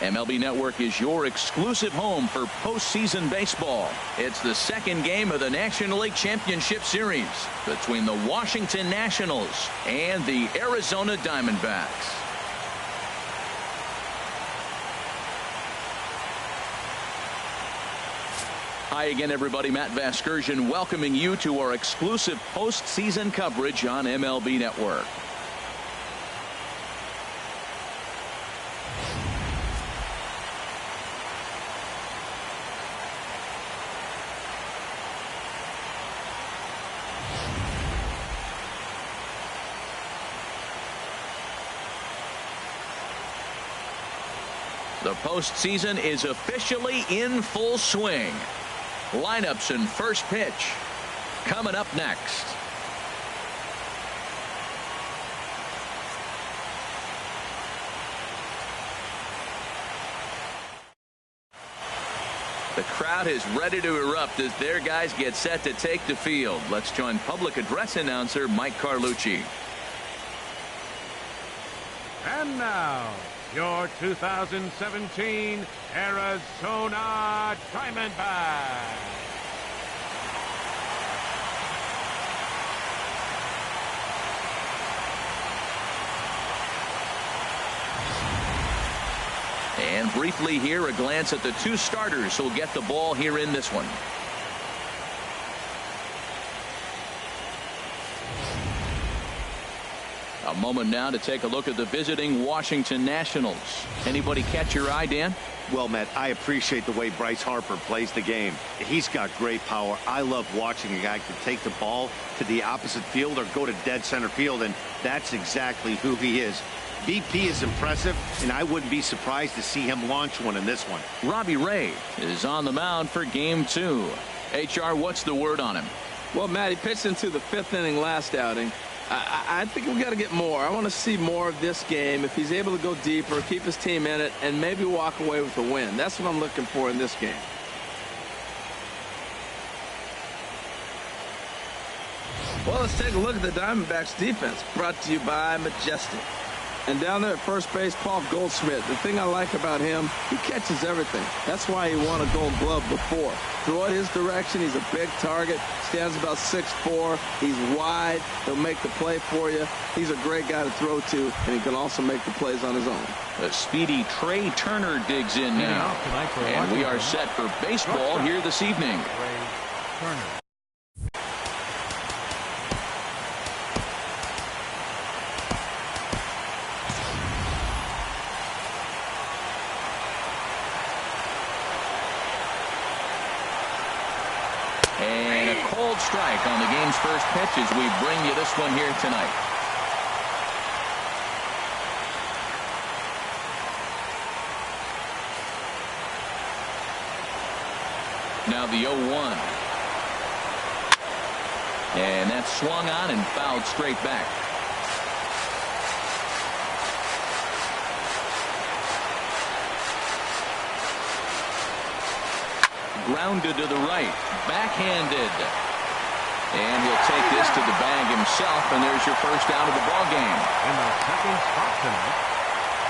MLB Network is your exclusive home for postseason baseball. It's the second game of the National League Championship Series between the Washington Nationals and the Arizona Diamondbacks. Hi again, everybody. Matt Vasgersian welcoming you to our exclusive postseason coverage on MLB Network. The postseason is officially in full swing. Lineups and first pitch coming up next. The crowd is ready to erupt as their guys get set to take the field. Let's join public address announcer Mike Carlucci. And now, your 2017 Arizona Diamondbacks. And briefly here, a glance at the two starters who'll get the ball here in this one. A moment now to take a look at the visiting Washington Nationals. Anybody catch your eye, Dan? Well, Matt, I appreciate the way Bryce Harper plays the game. He's got great power. I love watching a guy can take the ball to the opposite field or go to dead center field, and that's exactly who he is. BP is impressive, and I wouldn't be surprised to see him launch one in this one. Robbie Ray is on the mound for game 2. HR, what's the word on him? Well, Matt, he pitched into the 5th inning last outing. I think we got to get more. I want to see more of this game. If he's able to go deeper, keep his team in it, and maybe walk away with a win. That's what I'm looking for in this game. Well, let's take a look at the Diamondbacks defense, brought to you by Majestic. And down there at first base, Paul Goldschmidt. The thing I like about him, he catches everything. That's why he won a Gold Glove before. Throw it his direction. He's a big target. Stands about 6'4". He's wide. He'll make the play for you. He's a great guy to throw to, and he can also make the plays on his own. The speedy Trey Turner digs in now. And we are set for baseball here this evening. Trey Turner. And a cold strike on the game's first pitch as we bring you this one here tonight. Now the 0-1. And that's swung on and fouled straight back. Grounded to the right, backhanded, and he'll take this to the bag himself, and there's your first out of the ball game. In the second spot tonight,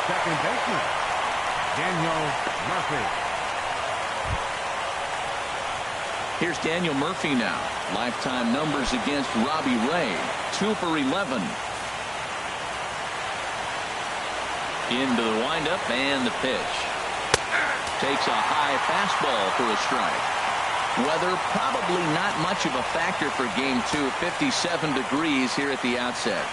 second baseman Daniel Murphy. Here's Daniel Murphy now. Lifetime numbers against Robbie Ray, 2 for 11. Into the windup and the pitch. Takes a high fastball for a strike. Weather probably not much of a factor for game 2. 57 degrees here at the outset.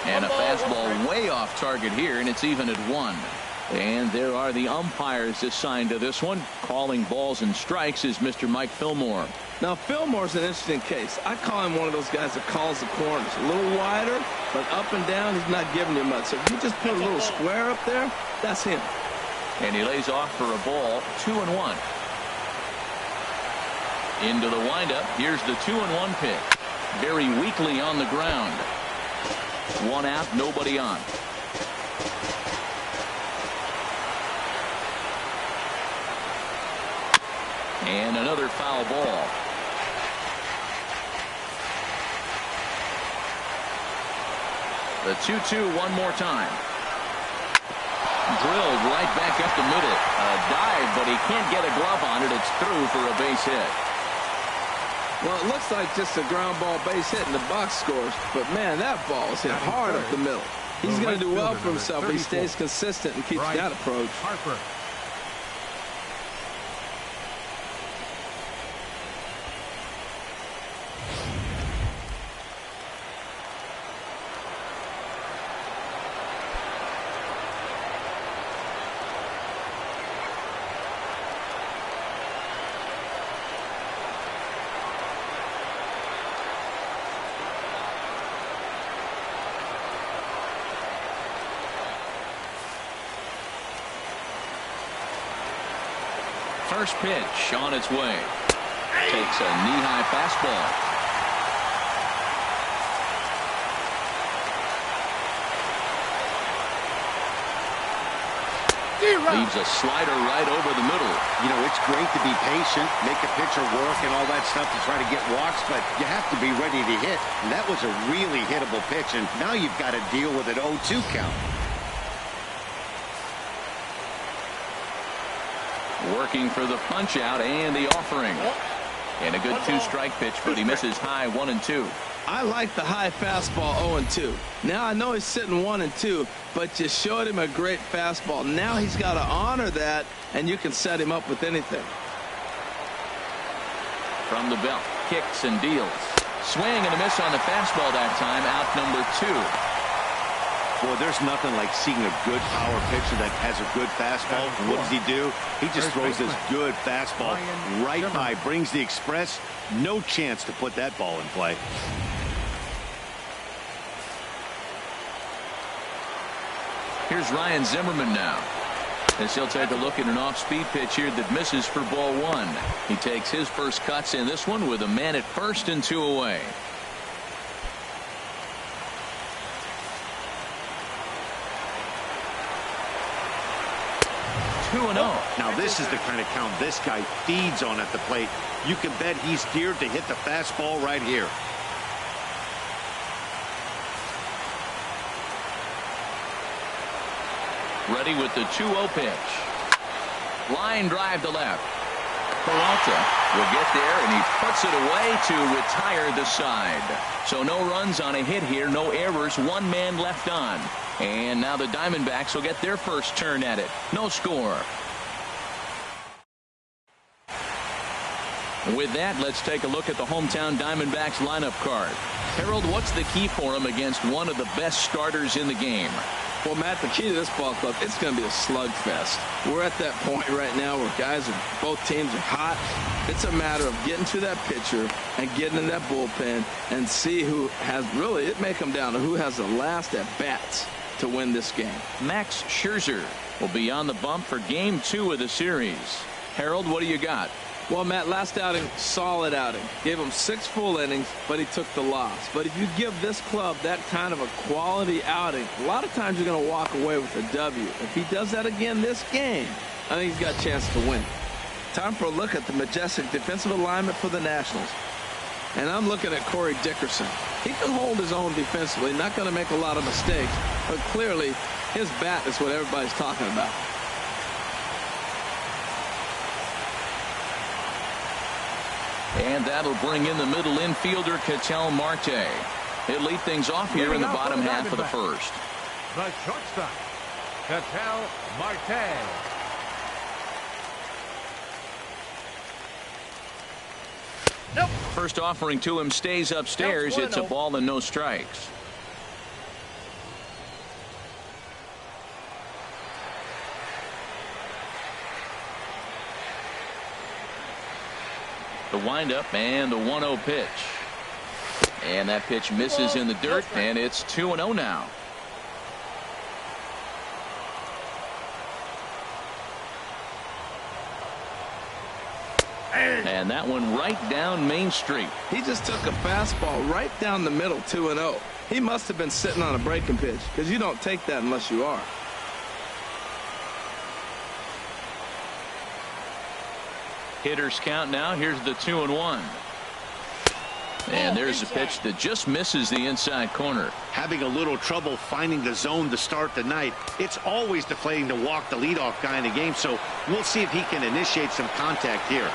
And a fastball way off target here, and it's even at 1. And there are the umpires assigned to this one. Calling balls and strikes is Mr. Mike Fillmore. Now, Fillmore's an interesting case. I call him one of those guys that calls the corners. A little wider, but up and down, he's not giving you much. So if you just put a little square up there, that's him. And he lays off for a ball, 2-1. Into the windup. Here's the 2-1 pitch. Very weakly on the ground. 1 out, nobody on. And another foul ball. The 2-2 one more time. Drilled right back up the middle. A dive, but he can't get a glove on it. It's through for a base hit. Well, it looks like just a ground ball base hit and the box scores. But, man, that ball is hit hard up the middle. He's going to do well for himself if he stays consistent and keeps that approach. Harper. First pitch on its way. Takes a knee-high fastball. Leaves a slider right over the middle. You know, it's great to be patient, make a pitcher work and all that stuff to try to get walks, but you have to be ready to hit. And that was a really hittable pitch, and now you've got to deal with an 0-2 count. Working for the punch out and the offering. And a good two-strike pitch, but he misses high 1-2. I like the high fastball 0-2. Now I know he's sitting 1-2, but you showed him a great fastball. Now he's got to honor that, and you can set him up with anything. From the belt, kicks and deals. Swing and a miss on the fastball that time, out number 2. Boy, there's nothing like seeing a good power pitcher that has a good fastball. What does he do? He just throws this good fastball right by, brings the express. No chance to put that ball in play. Here's Ryan Zimmerman now, as he'll take a look at an off-speed pitch here that misses for ball 1. He takes his first cuts in this one with a man at first and 2 away. Now this is the kind of count this guy feeds on at the plate. You can bet he's geared to hit the fastball right here. Ready with the 2-0 pitch. Line drive to left. Peralta will get there, and he puts it away to retire the side. So no runs on a hit here, no errors, 1 man left on. And now the Diamondbacks will get their first turn at it. No score. With that, let's take a look at the hometown Diamondbacks lineup card. Harold, what's the key for him against one of the best starters in the game? Well, Matt, the key to this ball club, it's going to be a slugfest. We're at that point right now where both teams are hot. It's a matter of getting to that pitcher and getting in that bullpen and see who has really, it may come down to who has the last at bats to win this game. Max Scherzer will be on the bump for game 2 of the series. Harold, what do you got? Well, Matt, last outing, solid outing. Gave him 6 full innings, but he took the loss. But if you give this club that kind of a quality outing, a lot of times you're going to walk away with a W. If he does that again this game, I think he's got a chance to win. Time for a look at the majestic defensive alignment for the Nationals. And I'm looking at Corey Dickerson. He can hold his own defensively, not going to make a lot of mistakes, but clearly his bat is what everybody's talking about. And that'll bring in the middle infielder, Ketel Marte. He'll lead things off here in the bottom half of the first. The shortstop, Ketel Marte. First offering to him stays upstairs. It's a ball and no strikes. The windup and the 1-0 pitch. And that pitch misses in the dirt, and it's 2-0 now. And that one right down Main Street. He just took a fastball right down the middle, 2-0. He must have been sitting on a breaking pitch, because you don't take that unless you are. Hitters count now. Here's the 2-1. And there's a pitch that just misses the inside corner. Having a little trouble finding the zone to start the night. It's always deflating to walk the leadoff guy in the game, so we'll see if he can initiate some contact here.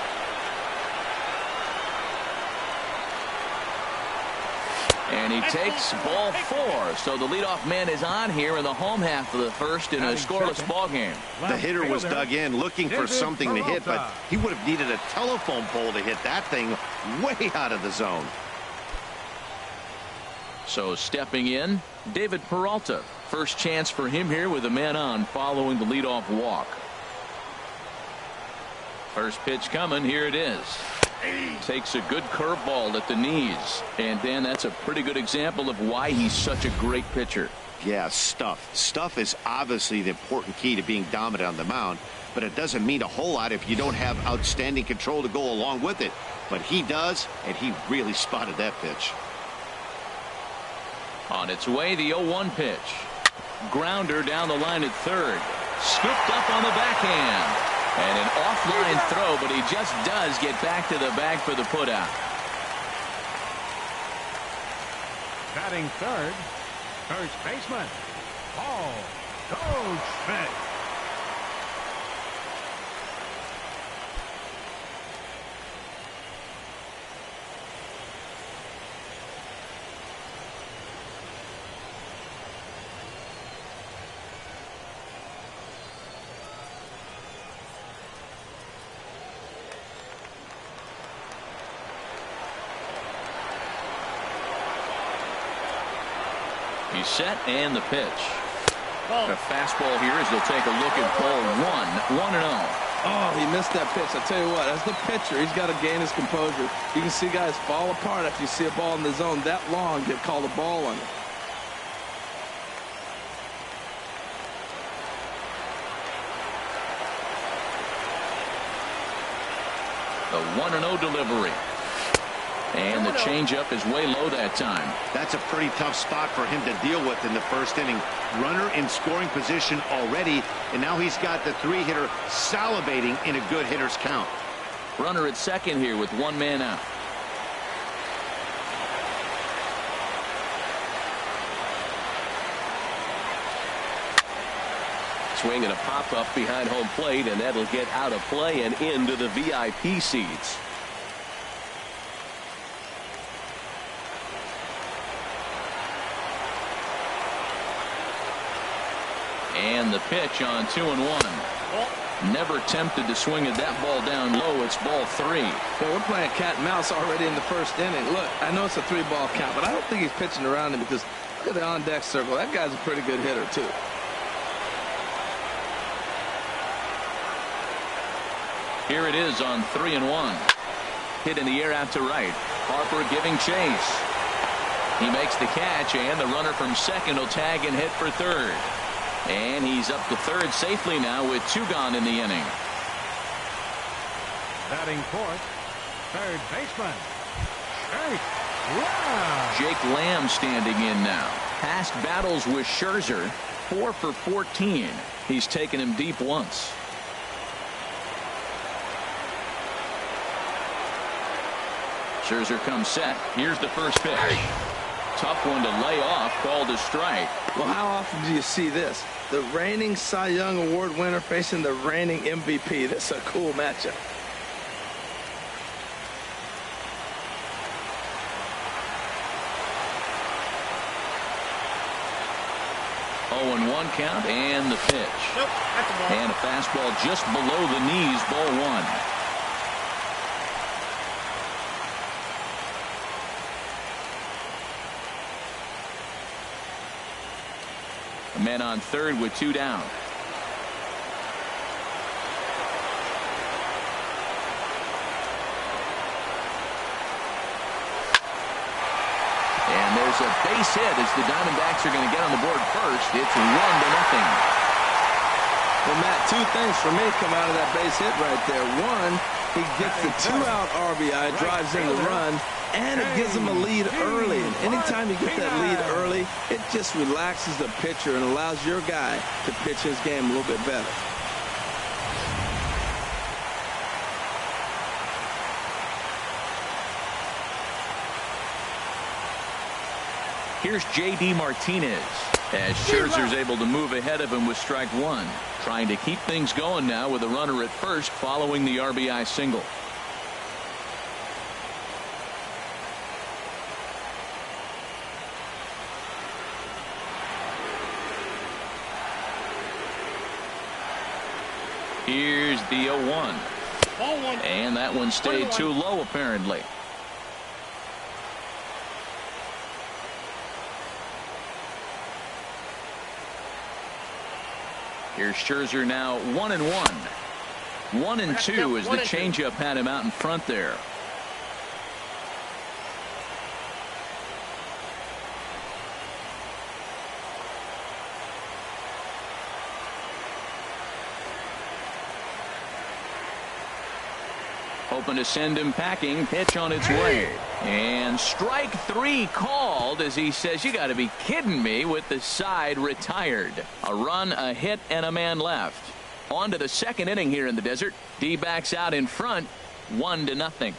And he takes ball 4. So the leadoff man is on here in the home half of the first in a scoreless ball game. The hitter was dug in looking for something to hit, but he would have needed a telephone pole to hit that thing way out of the zone. So stepping in, David Peralta. First chance for him here with a man on following the leadoff walk. First pitch coming. Here it is. Takes a good curveball at the knees. And Dan, that's a pretty good example of why he's such a great pitcher. Yeah, stuff. Stuff is obviously the important key to being dominant on the mound, but it doesn't mean a whole lot if you don't have outstanding control to go along with it. But he does, and he really spotted that pitch. On its way, the 0-1 pitch. Grounder down the line at third. Scooped up on the backhand. And an offline throw, but he just does get back to the bag for the putout. Batting third, first baseman, Paul Goldschmidt. He's set and the pitch. A fastball here as they'll take a look at ball 1. 1-0. Oh, he missed that pitch. I tell you what, as the pitcher, he's got to gain his composure. You can see guys fall apart after you see a ball in the zone that long, get called a ball on it. The 1-0 delivery. And the changeup is way low that time. That's a pretty tough spot for him to deal with in the first inning. Runner in scoring position already, and now he's got the 3-hitter salivating in a good hitter's count. Runner at second here with 1 man out. Swing and a pop-up behind home plate, and that'll get out of play and into the VIP seats. And the pitch on 2-1. Never tempted to swing it that ball down low. It's ball 3. Well, we're playing cat and mouse already in the first inning. Look, I know it's a 3-ball count, but I don't think he's pitching around him because look at the on-deck circle. That guy's a pretty good hitter, too. Here it is on 3-1. Hit in the air out to right. Harper giving chase. He makes the catch, and the runner from second will tag and hit for third. And he's up to third safely now with 2 gone in the inning. Batting fourth, third baseman, Jake Lamb. Jake Lamb standing in now. Past battles with Scherzer, 4 for 14. He's taken him deep once. Scherzer comes set. Here's the first pitch. Tough one to lay off, called a strike. Well, how often do you see this? The reigning Cy Young Award winner facing the reigning MVP. That's a cool matchup. Oh, 1 count and the pitch. Nope, that's a ball. And a fastball just below the knees, ball 1. A man on third with 2 down. And there's a base hit as the Diamondbacks are going to get on the board first. It's 1-0. Well, Matt, 2 things for me come out of that base hit right there. 1, he gets the 2-out RBI, drives in the run, and it gives him a lead early. And anytime you get that lead early, it just relaxes the pitcher and allows your guy to pitch his game a little bit better. Here's J.D. Martinez as Scherzer's able to move ahead of him with strike one. Trying to keep things going now with a runner at first following the RBI single. Here's the 0-1. And that one stayed too low apparently. Here's Scherzer now 1-1. 1-2 as the changeup had him out in front there. Hoping to send him packing. Pitch on its way. And strike three called as he says, you got to be kidding me, with the side retired. A run, a hit, and a man left. On to the second inning here in the desert. D-backs out in front, 1-0.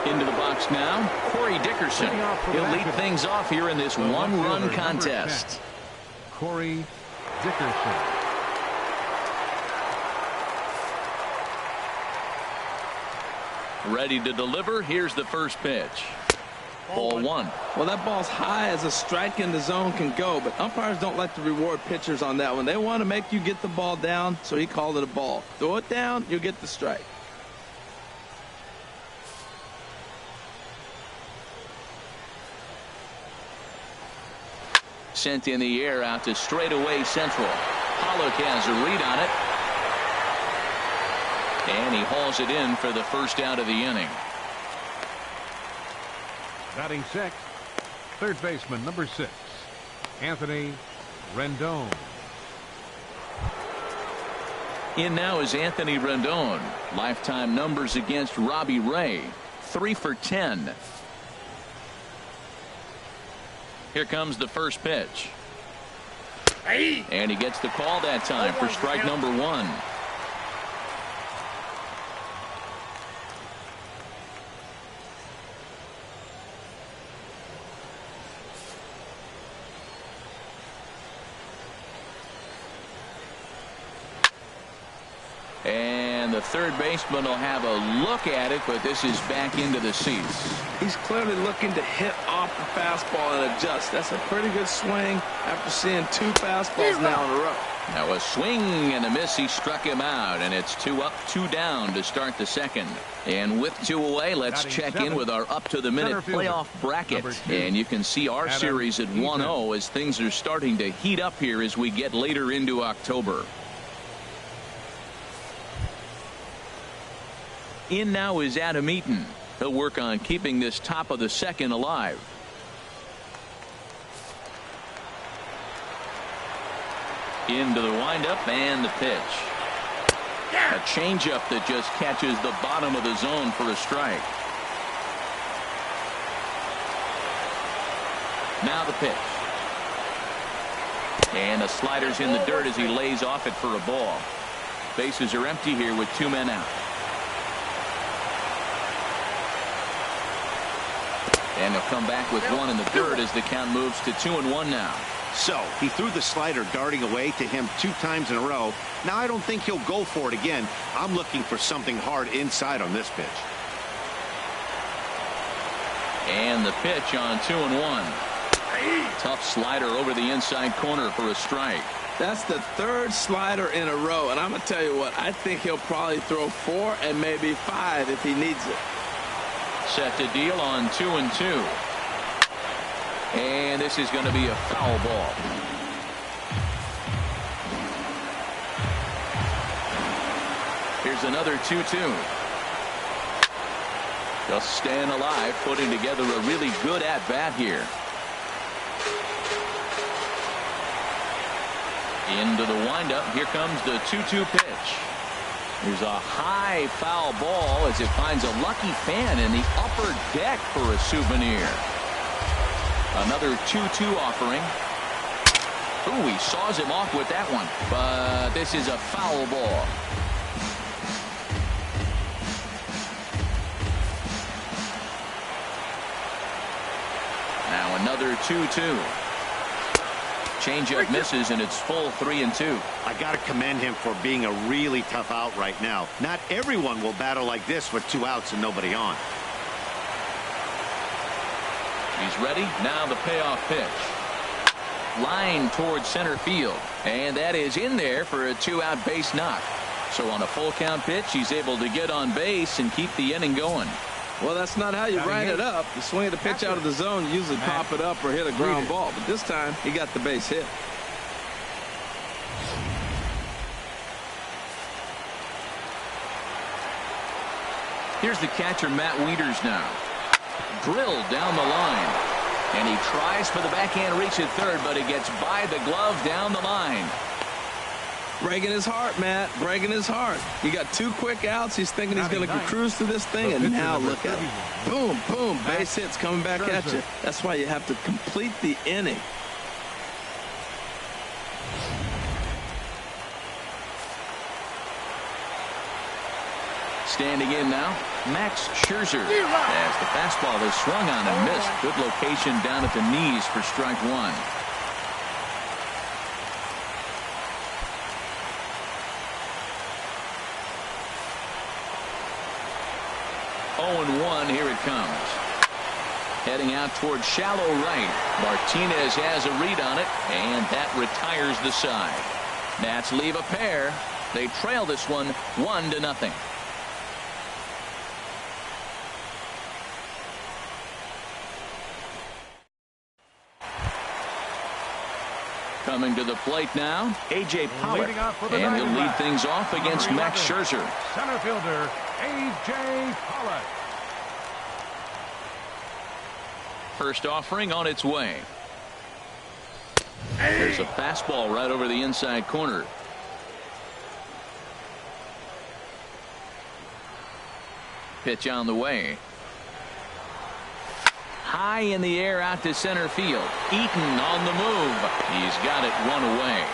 Into the box now, Corey Dickerson. He'll lead things off here in this one-run contest. Corey Dickerson. Ready to deliver. Here's the first pitch. Ball one. Well, that ball's high as a strike in the zone can go, but umpires don't like to reward pitchers on that one. They want to make you get the ball down, so he called it a ball. Throw it down, you'll get the strike. Sent in the air out to straightaway central. Hallo has a read on it. And he hauls it in for the first out of the inning. Batting sixth, third baseman number 6, Anthony Rendon. In now is Anthony Rendon. Lifetime numbers against Robbie Ray, 3 for 10. Here comes the first pitch. And he gets the call that time for strike number 1. And the third baseman will have a look at it, but this is back into the seats. He's clearly looking to hit off the fastball and adjust. That's a pretty good swing after seeing 2 fastballs now in a row. Now a swing and a miss. He struck him out, and it's 2 up, 2 down to start the second. And with 2 away, let's check in with our up-to-the-minute playoff bracket. And you can see our series at 1-0 as things are starting to heat up here as we get later into October. In now is Adam Eaton. He'll work on keeping this top of the second alive. Into the windup and the pitch. A changeup that just catches the bottom of the zone for a strike. Now the pitch. And the slider's in the dirt as he lays off it for a ball. Bases are empty here with 2 men out. And he'll come back with 1 in the dirt as the count moves to 2-1 now. So he threw the slider darting away to him 2 times in a row. Now I don't think he'll go for it again. I'm looking for something hard inside on this pitch. And the pitch on 2-1. Tough slider over the inside corner for a strike. That's the 3rd slider in a row, and I'm going to tell you what, I think he'll probably throw 4 and maybe 5 if he needs it. Set to deal on 2-2. And this is going to be a foul ball. Here's another 2-2. Just staying alive, putting together a really good at-bat here. Into the windup. Here comes the 2-2 pitch. There's a high foul ball as it finds a lucky fan in the upper deck for a souvenir. Another 2-2 offering. Ooh, he saws him off with that one. But this is a foul ball. Another 2-2. Changeup misses, and it's full 3-2. I got to commend him for being a really tough out right now. Not everyone will battle like this with 2 outs and nobody on. He's ready. Now the payoff pitch. Line towards center field. And that is in there for a 2-out base knock. So on a full count pitch, he's able to get on base and keep the inning going. Well, that's not how you write it up. You swing the pitch out of the zone, you usually pop it up or hit a ground ball. But this time, he got the base hit. Here's the catcher, Matt Wieters now. Drilled down the line. And he tries for the backhand reach at third, but it gets by the glove down the line. Breaking his heart, Matt. Breaking his heart. He got 2 quick outs. He's thinking he's going to cruise through this thing, and now look at it. Boom, boom. Base hits coming back at you. That's why you have to complete the inning. Standing in now, Max Scherzer. As the fastball is swung on and missed. Good location down at the knees for strike 1. 0-1, here it comes. Heading out towards shallow right. Martinez has a read on it, and that retires the side. Nats leave a pair. They trail this one 1-0. Coming to the plate now, A.J. Pollock, and he'll lead things off against Max Scherzer. Center fielder, A.J. Pollock. First offering on its way. There's a fastball right over the inside corner. Pitch on the way. High in the air out to center field. Eaton on the move. He's got it 1 away.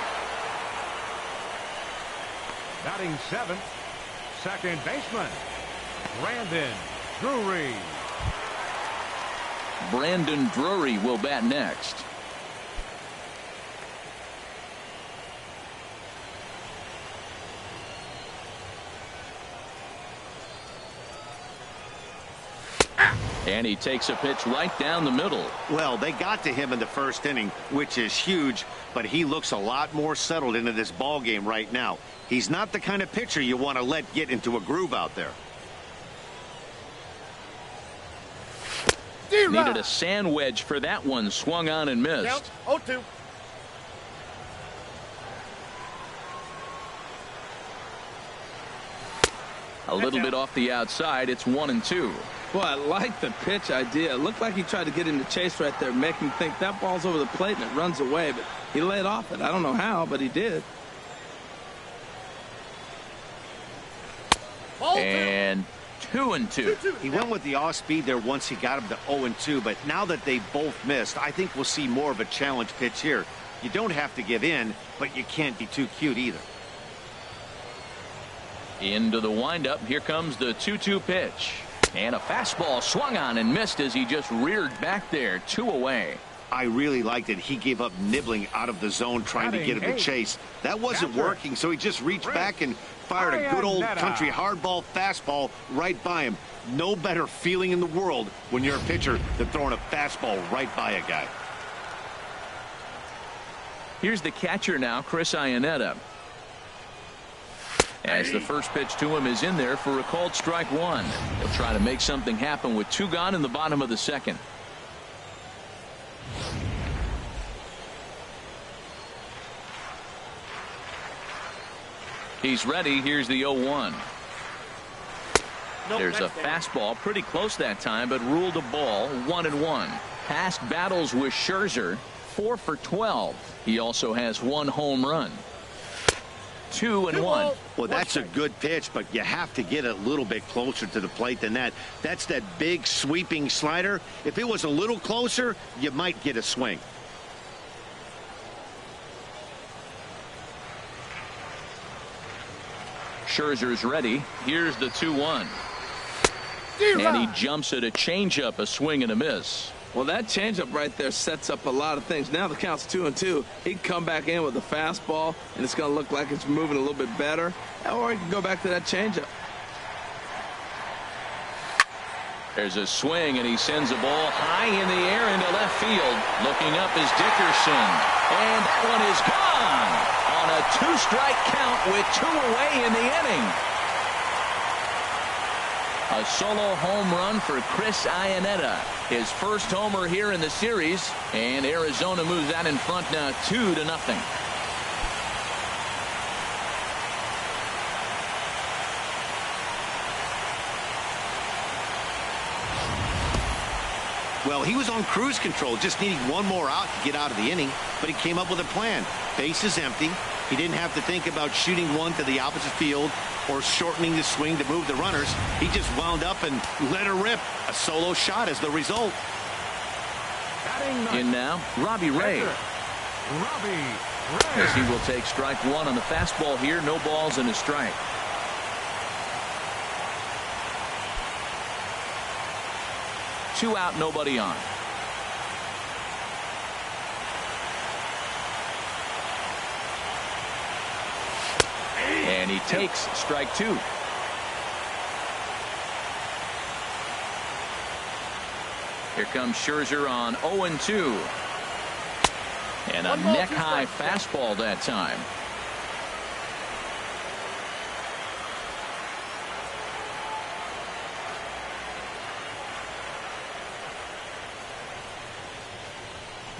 Batting 7th, second baseman, Brandon Drury. Brandon Drury will bat next. And he takes a pitch right down the middle. Well, they got to him in the first inning, which is huge, but he looks a lot more settled into this ball game right now. He's not the kind of pitcher you want to let get into a groove out there. Needed a sand wedge for that one. Swung on and missed. 0-2. A little bit off the outside. It's 1-2. Well, I like the pitch idea. It looked like he tried to get him to chase right there, make him think that ball's over the plate and it runs away, but he laid off it. I don't know how, but he did. And 2-2. He went with the off speed there once he got him to 0-2, but now that they both missed, I think we'll see more of a challenge pitch here. You don't have to give in, but you can't be too cute either. Into the windup. Here comes the 2-2 pitch. And a fastball swung on and missed as he just reared back there. 2 away. I really liked it. He gave up nibbling out of the zone trying to get him to chase. That wasn't working, so he just reached back and fired a good old country hardball fastball right by him. No better feeling in the world when you're a pitcher than throwing a fastball right by a guy. Here's the catcher now, Chris Iannetta. As the first pitch to him is in there for a called strike 1. He'll try to make something happen with 2 gone in the bottom of the second. He's ready. Here's the 0-1. There's a fastball pretty close that time, but ruled a ball. 1-1. Past battles with Scherzer, 4 for 12. He also has 1 home run. 2-1. Well, that's a good pitch, but you have to get a little bit closer to the plate than that. That's that big sweeping slider. If it was a little closer, you might get a swing. Scherzer's ready. Here's the 2-1. And he jumps at a changeup, a swing and a miss. Well, that changeup right there sets up a lot of things. Now the count's 2-2. He can come back in with a fastball, and it's going to look like it's moving a little bit better. Or he can go back to that changeup. There's a swing, and he sends a ball high in the air into left field. Looking up is Dickerson. And that one is gone on a 2-strike count with 2 away in the inning. A solo home run for Chris Iannetta. His first homer here in the series. And Arizona moves out in front now 2-0. Well, he was on cruise control, just needing one more out to get out of the inning, but he came up with a plan. Bases empty. He didn't have to think about shooting one to the opposite field or shortening the swing to move the runners. He just wound up and let her rip. A solo shot as the result. In now, Robbie Ray. As he will take strike 1 on the fastball here. No balls and a strike. Two out, nobody on. And he takes strike 2. Here comes Scherzer on 0-2. And a neck-high fastball that time.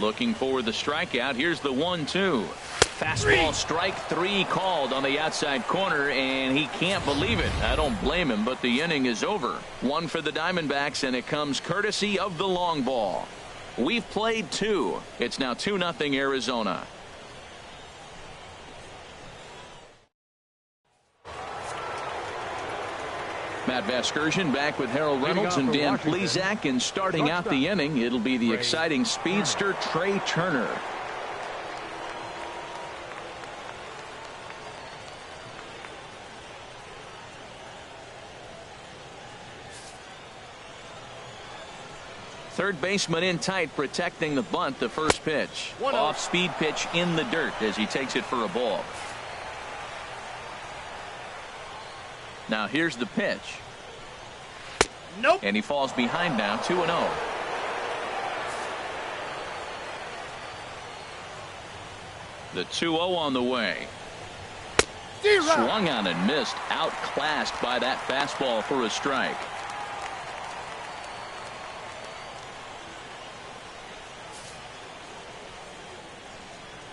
Looking for the strikeout. Here's the 1-2. Fastball strike 3 called on the outside corner, and he can't believe it. I don't blame him, but the inning is over. 1 for the Diamondbacks, and it comes courtesy of the long ball. We've played 2. It's now 2-0 Arizona. Matt Vasgersian back with Harold Reynolds and Dan Plesac, and starting out the inning, it'll be the exciting speedster Trey Turner. Third baseman in tight, protecting the bunt. The first pitch. Off speed pitch in the dirt as he takes it for a ball. Now here's the pitch. Nope. And he falls behind now, 2-0. The 2-0 on the way. Swung on and missed. Outclassed by that fastball for a strike.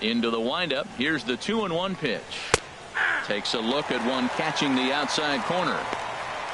Into the windup. Here's the 2-1 pitch. Takes a look at one catching the outside corner.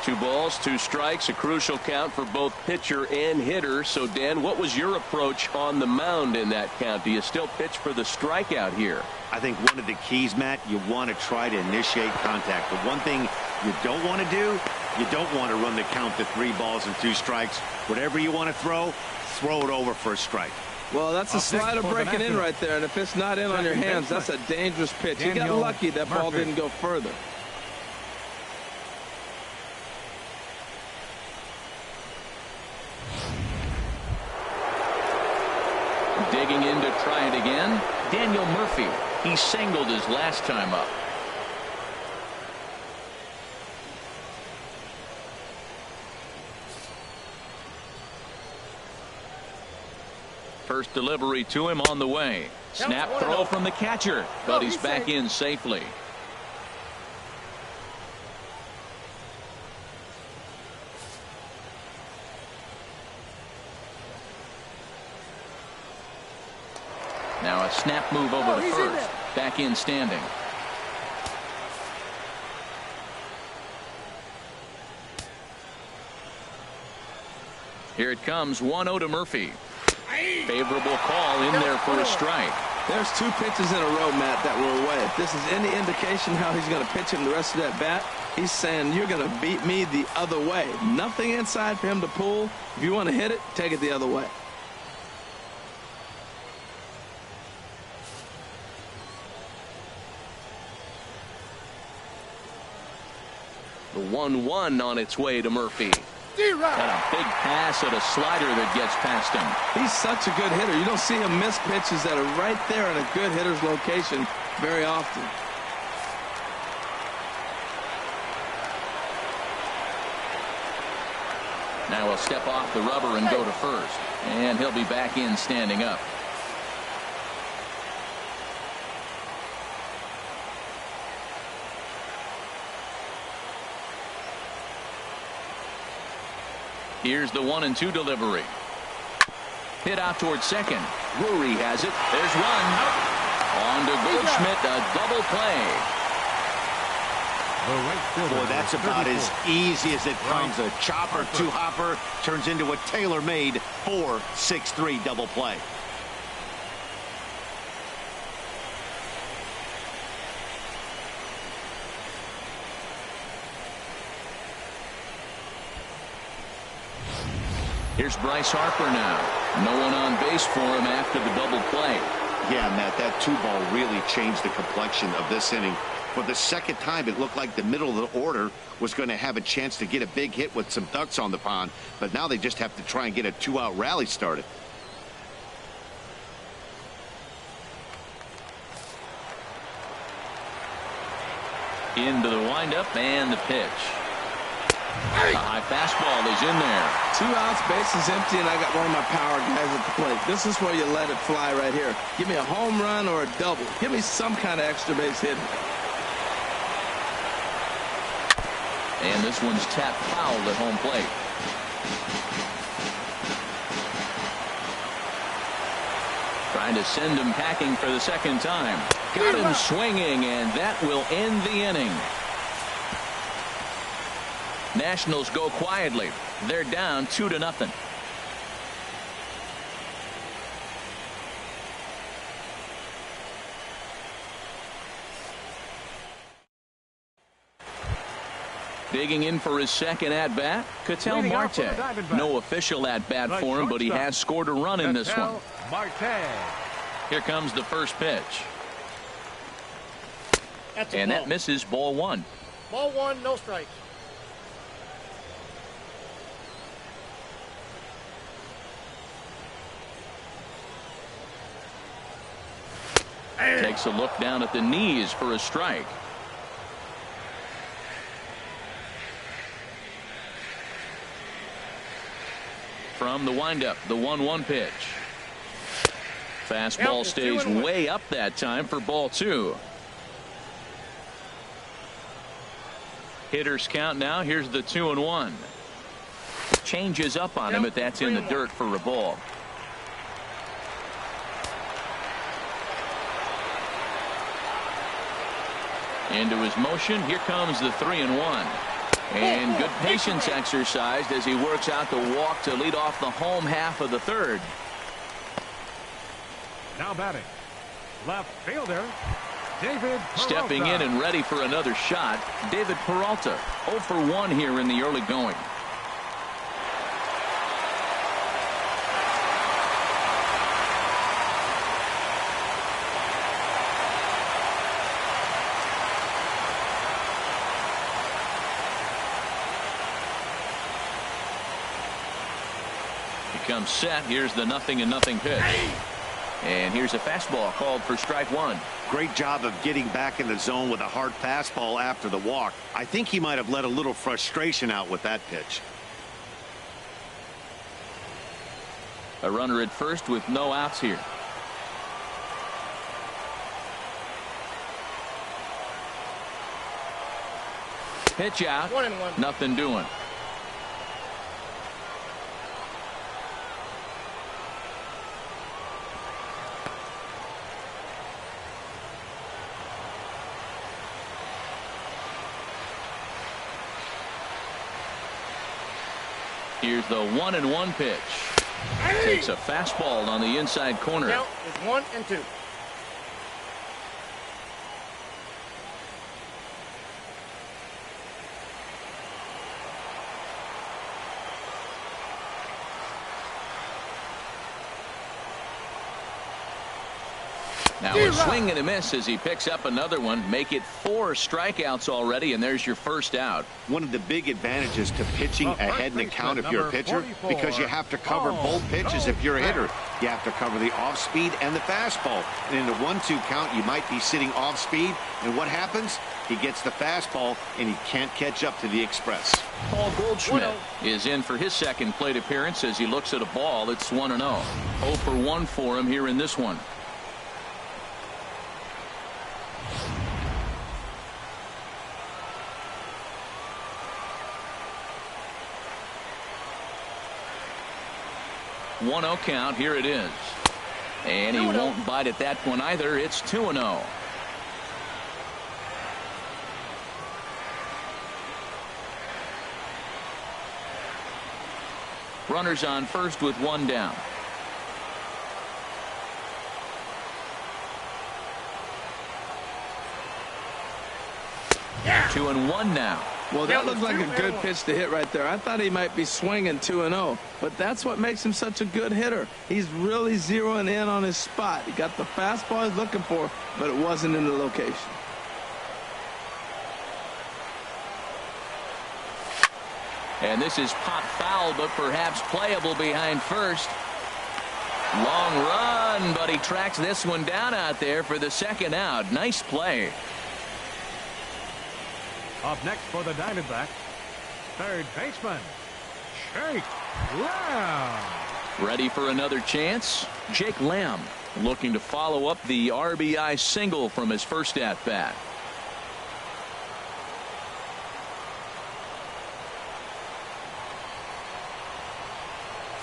2 balls, 2 strikes, a crucial count for both pitcher and hitter. So, Dan, what was your approach on the mound in that count? Do you still pitch for the strikeout here? I think one of the keys, Matt, you want to try to initiate contact. The one thing you don't want to do, you don't want to run the count to 3 balls and 2 strikes. Whatever you want to throw it over for a strike. Well, that's a slider breaking in right there, and if it's not in on your hands, that's a dangerous pitch. He got lucky that ball didn't go further. Digging in to try it again, Daniel Murphy. He singled his last time up. First delivery to him on the way. Snap throw from the catcher, but he's back in safely. Now a snap move over to first. Back in standing. Here it comes, 1-0 to Murphy. Favorable call in there for a strike. There's 2 pitches in a row, Matt, that were away. If this is any indication how he's going to pitch him the rest of that bat, he's saying you're going to beat me the other way. Nothing inside for him to pull. If you want to hit it, take it the other way. The 1-1 on its way to Murphy. D-Rod. And a big pass at a slider that gets past him. He's such a good hitter. You don't see him miss pitches that are right there in a good hitter's location very often. Now he'll step off the rubber and go to first. And he'll be back in standing up. Here's the 1-2 delivery. Hit out towards second. Rory has it. There's one. On to Goldschmidt, a double play. Boy, that's about as easy as it comes. A chopper, two-hopper turns into a tailor-made 4-6-3 double play. Here's Bryce Harper now. No one on base for him after the double play. Yeah, Matt, that two-ball really changed the complexion of this inning. For the second time, it looked like the middle of the order was going to have a chance to get a big hit with some ducks on the pond, but now they just have to try and get a two-out rally started. Into the windup and the pitch. A high fastball is in there. 2 outs, bases empty, and I got one of my power guys at the plate. This is where you let it fly right here. Give me a home run or a double. Give me some kind of extra base hit. And this one's tapped foul at home plate. Trying to send him packing for the second time. Got him swinging, and that will end the inning. Nationals go quietly. They're down 2-0. Digging in for his second at-bat, Ketel Marte. No official at-bat for him, but he has scored a run in this one. Here comes the first pitch. And that misses, ball one. Ball one, no strikes. Takes a look down at the knees for a strike. From the windup, the 1-1 pitch. Fastball stays way up that time for ball two. Hitters count now. Here's the 2-1. Changes up on him, but that's in the dirt for a ball. Into his motion. Here comes the 3-1. And good patience exercised as he works out the walk to lead off the home half of the third. Now batting, left fielder, David Peralta. Stepping in and ready for another shot, David Peralta. 0 for 1 here in the early going. Comes set. Here's the 0-0 pitch. And here's a fastball called for strike one. Great job of getting back in the zone with a hard fastball after the walk. I think he might have let a little frustration out with that pitch. A runner at first with no outs here. Pitch out. 1-1. Nothing doing. Here's the 1-1 pitch. Takes a fastball on the inside corner. Count is 1-2. Now a swing and a miss as he picks up another one. Make it 4 strikeouts already, and there's your first out. One of the big advantages to pitching ahead in the count if you're a pitcher, because you have to cover both pitches if you're a hitter. You have to cover the off-speed and the fastball. And in the 1-2 count, you might be sitting off-speed, and what happens? He gets the fastball, and he can't catch up to the express. Paul Goldschmidt is in for his second plate appearance as he looks at a ball. It's 1-0. 0 for 1 for him here in this one. One-0 count. Here it is. And he won't bite at that one either. It's 2-0. Runners on first with 1 down. 2-1 now. Well, that looked like a good pitch to hit right there. I thought he might be swinging 2-0, but that's what makes him such a good hitter. He's really zeroing in on his spot. He got the fastball he's looking for, but it wasn't in the location. And this is pop foul, but perhaps playable behind first. Long run, but he tracks this one down out there for the second out. Nice play. Up next for the Diamondbacks, third baseman, Jake Lamb. Ready for another chance? Jake Lamb looking to follow up the RBI single from his first at-bat.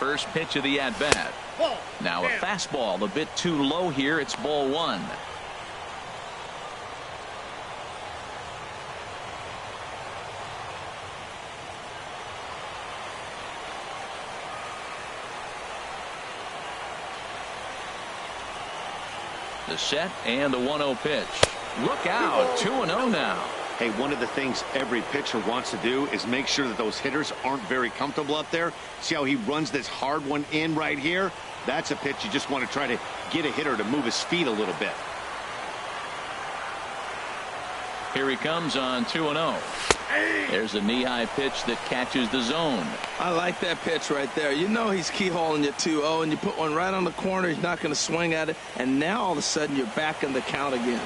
First pitch of the at-bat. Now a fastball a bit too low here. It's ball 1. The set and the 1-0 pitch. Look out. 2-0 now. Hey, one of the things every pitcher wants to do is make sure that those hitters aren't very comfortable up there. See how he runs this hard one in right here? That's a pitch you just want to try to get a hitter to move his feet a little bit. Here he comes on 2-0. There's a knee-high pitch that catches the zone. I like that pitch right there. You know he's keyholing you 2-0, and you put one right on the corner. He's not going to swing at it, and now all of a sudden you're back in the count again.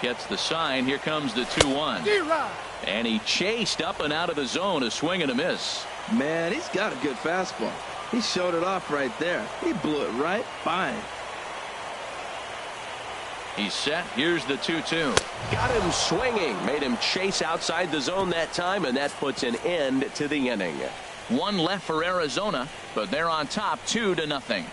Gets the sign. Here comes the 2-1. And he chased up and out of the zone. A swing and a miss. Man, he's got a good fastball. He showed it off right there. He blew it right by him. He's set. Here's the 2-2. Got him swinging. Made him chase outside the zone that time, and that puts an end to the inning. 1 left for Arizona, but they're on top 2-0.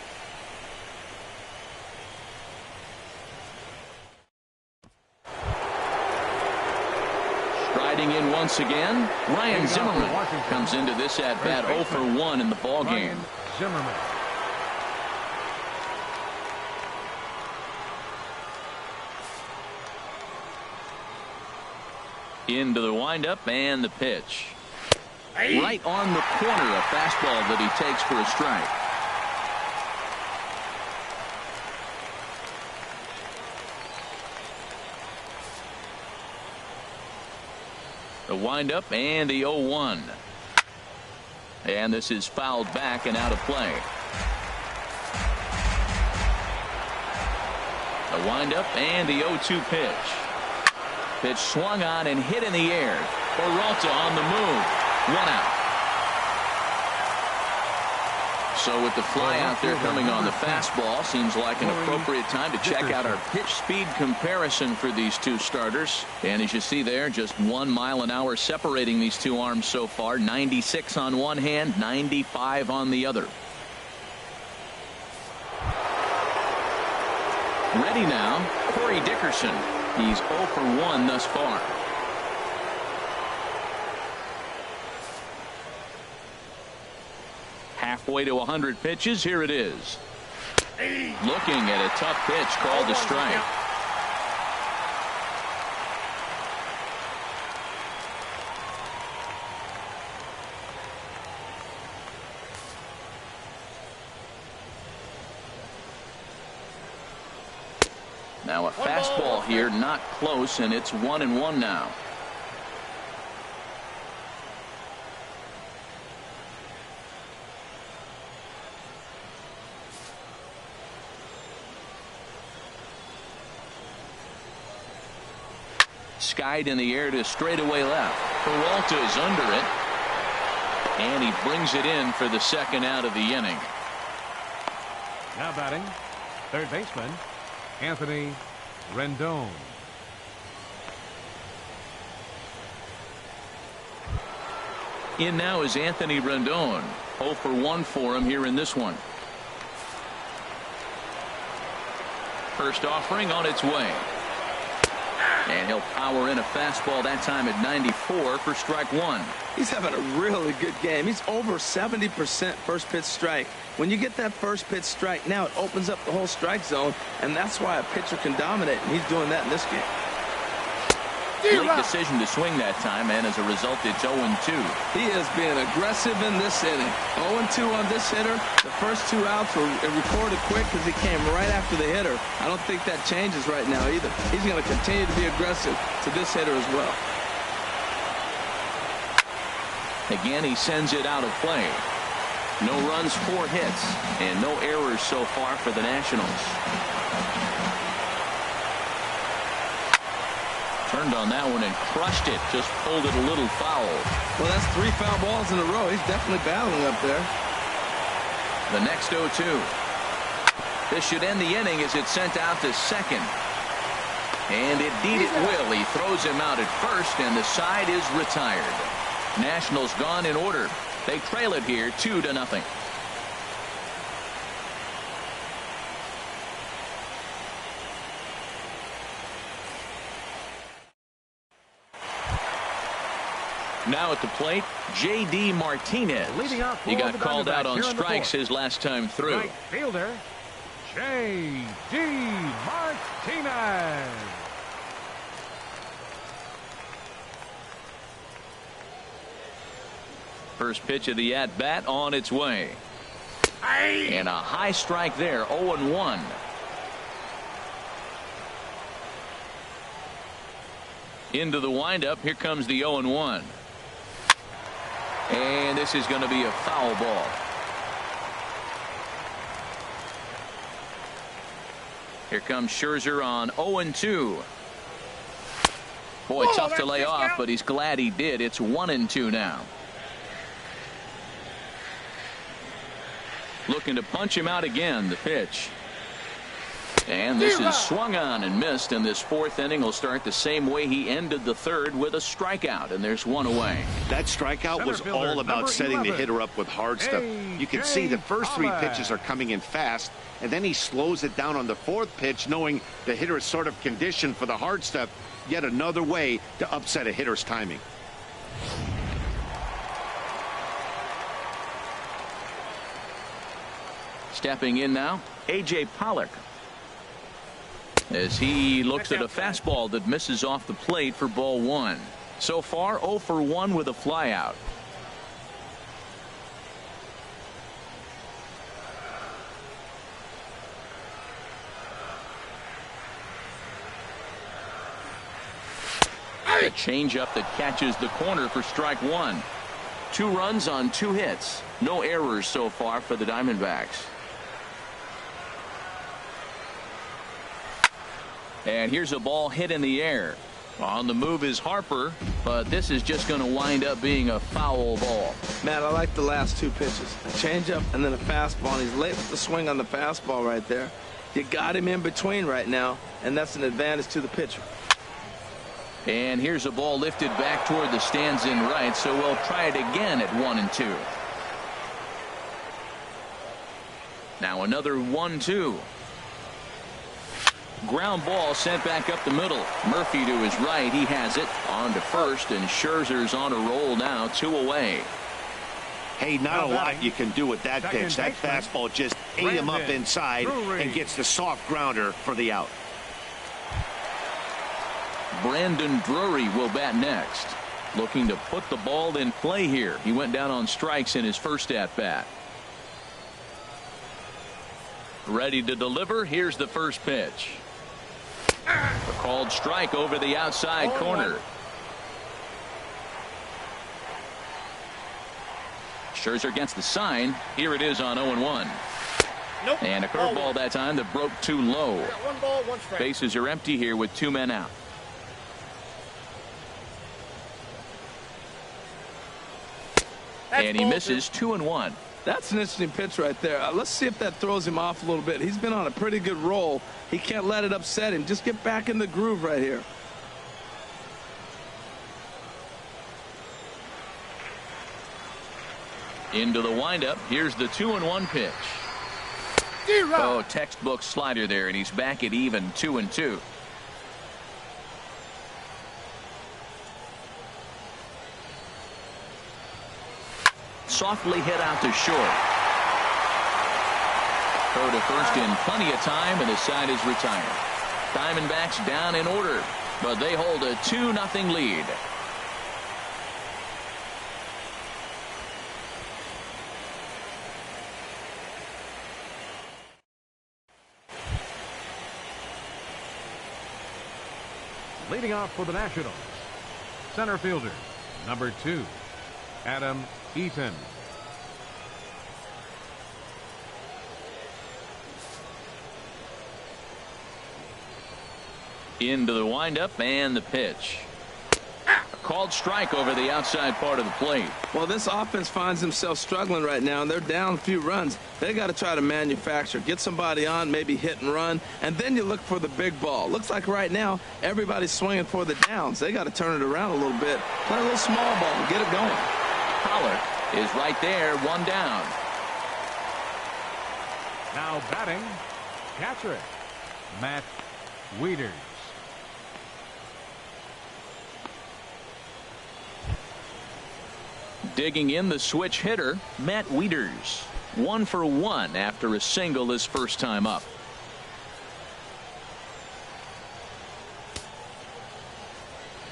Striding in once again, Ryan Zimmerman comes into this at-bat 0 for 1 in the ball game. Zimmerman. Into the windup and the pitch. Right on the corner, a fastball that he takes for a strike. The windup and the 0-1. And this is fouled back and out of play. The windup and the 0-2 pitch. Pitch swung on and hit in the air. Peralta on the move. 1 out. So with the fly out there coming on the fastball, seems like an appropriate time to check out our pitch speed comparison for these two starters. And as you see there, just 1 mile an hour separating these two arms so far. 96 on one hand, 95 on the other. Ready now, Corey Dickerson. He's 0 for 1 thus far. Halfway to 100 pitches. Here it is. Looking at a tough pitch called a strike. Now a fastball here, not close, and it's 1-1 now. Skied in the air to straightaway left. Peralta is under it. And he brings it in for the second out of the inning. Now batting, third baseman, Anthony Rendon. In now is Anthony Rendon. 0 for 1 for him here in this one. First offering on its way. And he'll power in a fastball that time at 94 for strike one. He's having a really good game. He's over 70% first pitch strike. When you get that first pitch strike, now it opens up the whole strike zone, and that's why a pitcher can dominate, and he's doing that in this game. Late decision to swing that time, and as a result, it's 0-2. He is being aggressive in this inning. 0-2 on this hitter. The first 2 outs were recorded quick because he came right after the hitter. I don't think that changes right now either. He's going to continue to be aggressive to this hitter as well. Again, he sends it out of play. No runs, 4 hits, and no errors so far for the Nationals. Turned on that one and crushed it. Just pulled it a little foul. Well, that's 3 foul balls in a row. He's definitely battling up there. The next 0-2. This should end the inning as it's sent out to second. And indeed it will. He throws him out at first, and the side is retired. Nationals gone in order. They trail it here 2-0. Now at the plate, J.D. Martinez. He got called out on strikes his last time through. Right fielder, J.D. Martinez. First pitch of the at-bat on its way. And a high strike there, 0-1. Into the windup, here comes the 0-1. And this is going to be a foul ball. Here comes Scherzer on 0-2. Boy, tough to lay off, but he's glad he did. It's 1-2 now. Looking to punch him out again, the pitch. And this is swung on and missed, and this 4th inning will start the same way he ended the 3rd with a strikeout, and there's 1 away. That strikeout was all about setting the hitter up with hard stuff. You can see the first 3 pitches are coming in fast, and then he slows it down on the 4th pitch, knowing the hitter is sort of conditioned for the hard stuff. Yet another way to upset a hitter's timing. Stepping in now, A.J. Pollock. As he looks at a fastball that misses off the plate for ball 1. So far 0 for 1 with a flyout. A changeup that catches the corner for strike 1. 2 runs on 2 hits. No errors so far for the Diamondbacks. And here's a ball hit in the air. On the move is Harper, but this is just going to wind up being a foul ball. Matt, I like the last 2 pitches. A changeup and then a fastball. And he's late with the swing on the fastball right there. You got him in between right now, and that's an advantage to the pitcher. And here's a ball lifted back toward the stands in right, so we'll try it again at 1-2. Now another 1-2. Ground ball sent back up the middle. Murphy to his right. He has it on to first, and Scherzer's on a roll now, 2 away. Hey, not a lot you can do with that pitch. That fastball just ate him up inside and gets the soft grounder for the out. Brandon Drury will bat next. Looking to put the ball in play here. He went down on strikes in his first at-bat. Ready to deliver. Here's the first pitch. Called strike over the outside corner. Scherzer gets the sign. Here it is on 0-1. Nope. And a curveball that time that broke too low. We got 1 ball, 1 strike. Bases are empty here with 2 men out. And he misses 2-1. That's an interesting pitch right there. Let's see if that throws him off a little bit. He's been on a pretty good roll. He can't let it upset him. Just get back in the groove right here. Into the windup. Here's the 2-1 pitch. Oh, textbook slider there, and he's back at even 2-2. Softly hit out to short. Throw to first in plenty of time, and the side is retired. Diamondbacks down in order, but they hold a 2-0 lead. Leading off for the Nationals, center fielder, number 2, Adam Eaton. Into the windup and the pitch. A called strike over the outside part of the plate. Well, this offense finds themselves struggling right now, and they're down a few runs. They got to try to manufacture, get somebody on, maybe hit and run, and then you look for the big ball. Looks like right now everybody's swinging for the downs. They got to turn it around a little bit, play a little small ball, get it going. Pollard is right there, 1 down. Now batting, catcher, Matt Wieters. Digging in the switch hitter, Matt Wieters. 1 for 1 after a single his first time up.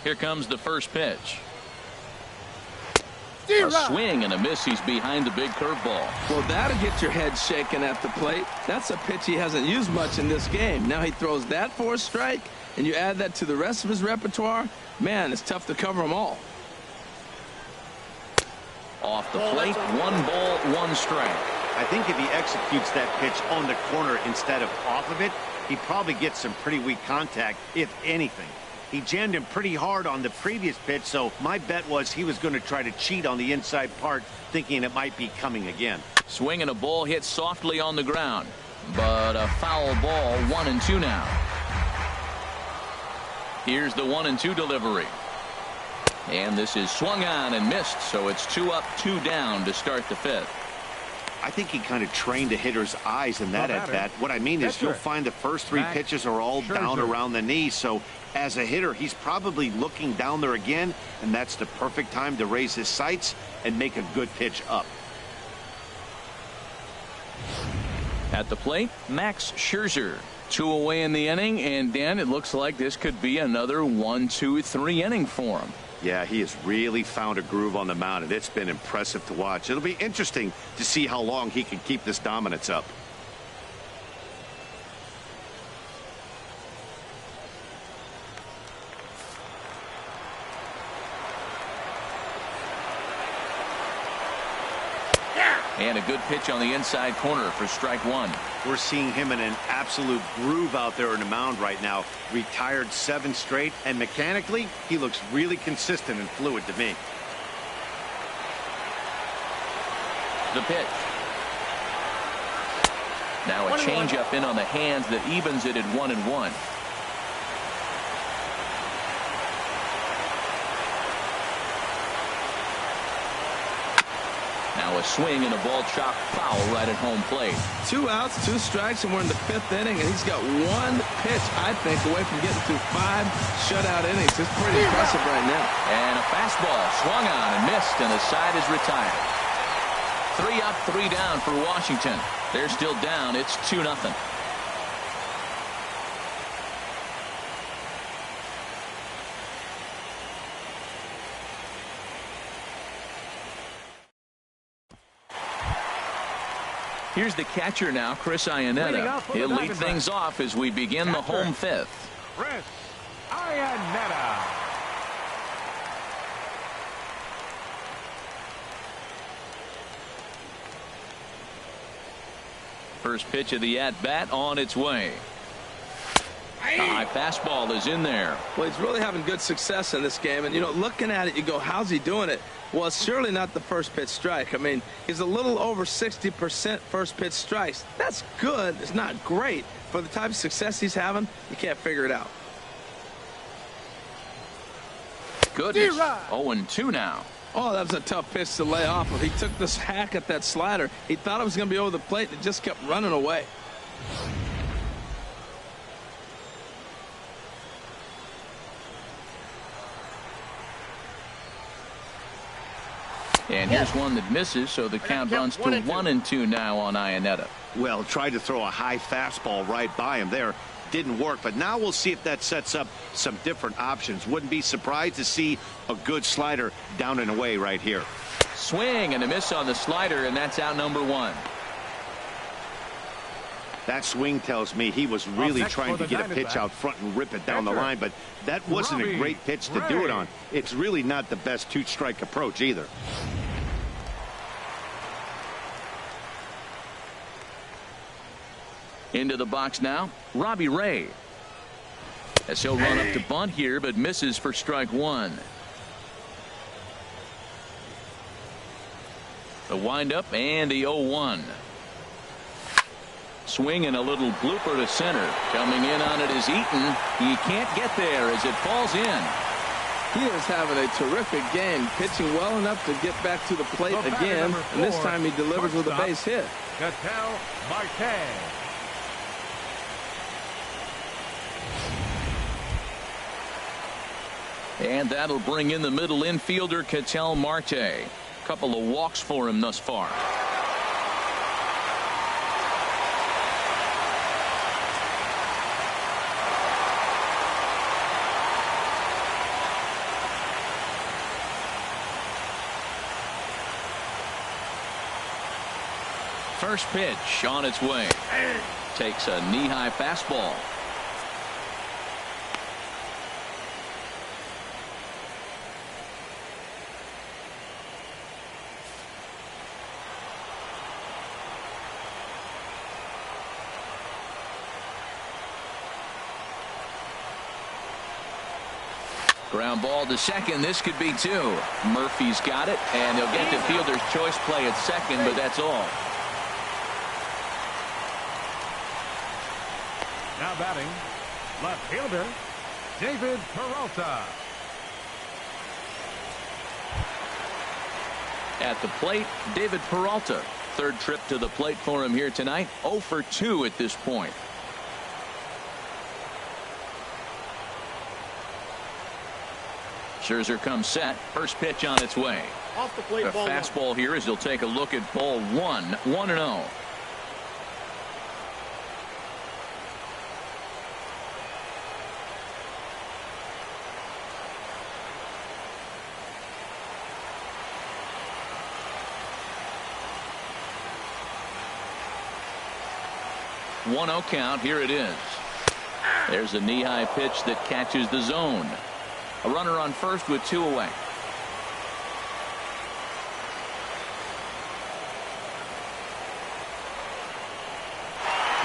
Here comes the first pitch. A swing and a miss. He's behind the big curveball. Well, that'll get your head shaking at the plate. That's a pitch he hasn't used much in this game. Now he throws that for a strike, and you add that to the rest of his repertoire. Man, it's tough to cover them all. Off the plate, 1 ball, 1 strike. I think if he executes that pitch on the corner instead of off of it, he probably gets some pretty weak contact, if anything. He jammed him pretty hard on the previous pitch, so my bet was he was going to try to cheat on the inside part, thinking it might be coming again. Swing and a ball hit softly on the ground, but a foul ball. 1-2 now. Here's the 1-2 delivery. And this is swung on and missed, so it's 2 up, 2 down to start the 5th. I think he kind of trained the hitter's eyes in that at bat. What I mean is you'll find the first 3 pitches are all down around the knee, so as a hitter he's probably looking down there again, and that's the perfect time to raise his sights and make a good pitch up. At the plate, Max Scherzer. 2 away in the inning, and Dan, it looks like this could be another 1-2-3 inning for him. Yeah, he has really found a groove on the mound, and it's been impressive to watch. It'll be interesting to see how long he can keep this dominance up. And a good pitch on the inside corner for strike 1. We're seeing him in an absolute groove out there in the mound right now. Retired 7 straight, and mechanically, he looks really consistent and fluid to me. The pitch. Now a changeup in on the hands that evens it at 1-1. Now a swing and a ball chopped foul right at home plate. 2 outs, 2 strikes, and we're in the 5th inning, and he's got 1 pitch, I think, away from getting through 5 shutout innings. It's pretty impressive right now. And a fastball swung on and missed, and the side is retired. 3 up, 3 down for Washington. They're still down. It's 2-0. Here's the catcher now, Chris Iannetta. He'll lead things off as we begin the home 5th. Chris Iannetta. First pitch of the at-bat on its way. A high fastball is in there. Well, he's really having good success in this game. And, you know, looking at it, you go, how's he doing it? Well, it's surely not the first pitch strike. I mean, he's a little over 60% first pitch strikes. That's good. It's not great. For the type of success he's having, you can't figure it out. Goodness. 0-2 now. Oh, that was a tough pitch to lay off of. He took this hack at that slider. He thought it was going to be over the plate, and it just kept running away. And here's one that misses, so the count runs to 1-2 now on Iannetta. Well, tried to throw a high fastball right by him there. Didn't work, but now we'll see if that sets up some different options. Wouldn't be surprised to see a good slider down and away right here. Swing and a miss on the slider, and that's out number 1. That swing tells me he was really trying to get a pitch out front and rip it down the line, but that wasn't a great pitch to do it on. It's really not the best two-strike approach either. Into the box now, Robbie Ray. As he'll run up to bunt here, but misses for strike 1. The windup and the 0-1. Swing and a little blooper to center. Coming in on it is Eaton. He can't get there as it falls in. He is having a terrific game, pitching well enough to get back to the plate again, and this time he delivers with a base hit. Ketel Marte. And that'll bring in the middle infielder, Ketel Marte. A couple of walks for him thus far. First pitch on its way. Takes a knee-high fastball. Ground ball to second. This could be 2. Murphy's got it, and he'll get the fielder's choice play at second, but that's all. Now batting, left fielder, David Peralta. At the plate, David Peralta. Third trip to the plate for him here tonight. 0 for 2 at this point. Scherzer comes set. First pitch on its way. Off the plate, a fastball here as he'll take a look at ball 1. 1-0. One-0 count. Here it is. There's a knee-high pitch that catches the zone. A runner on first with 2 away.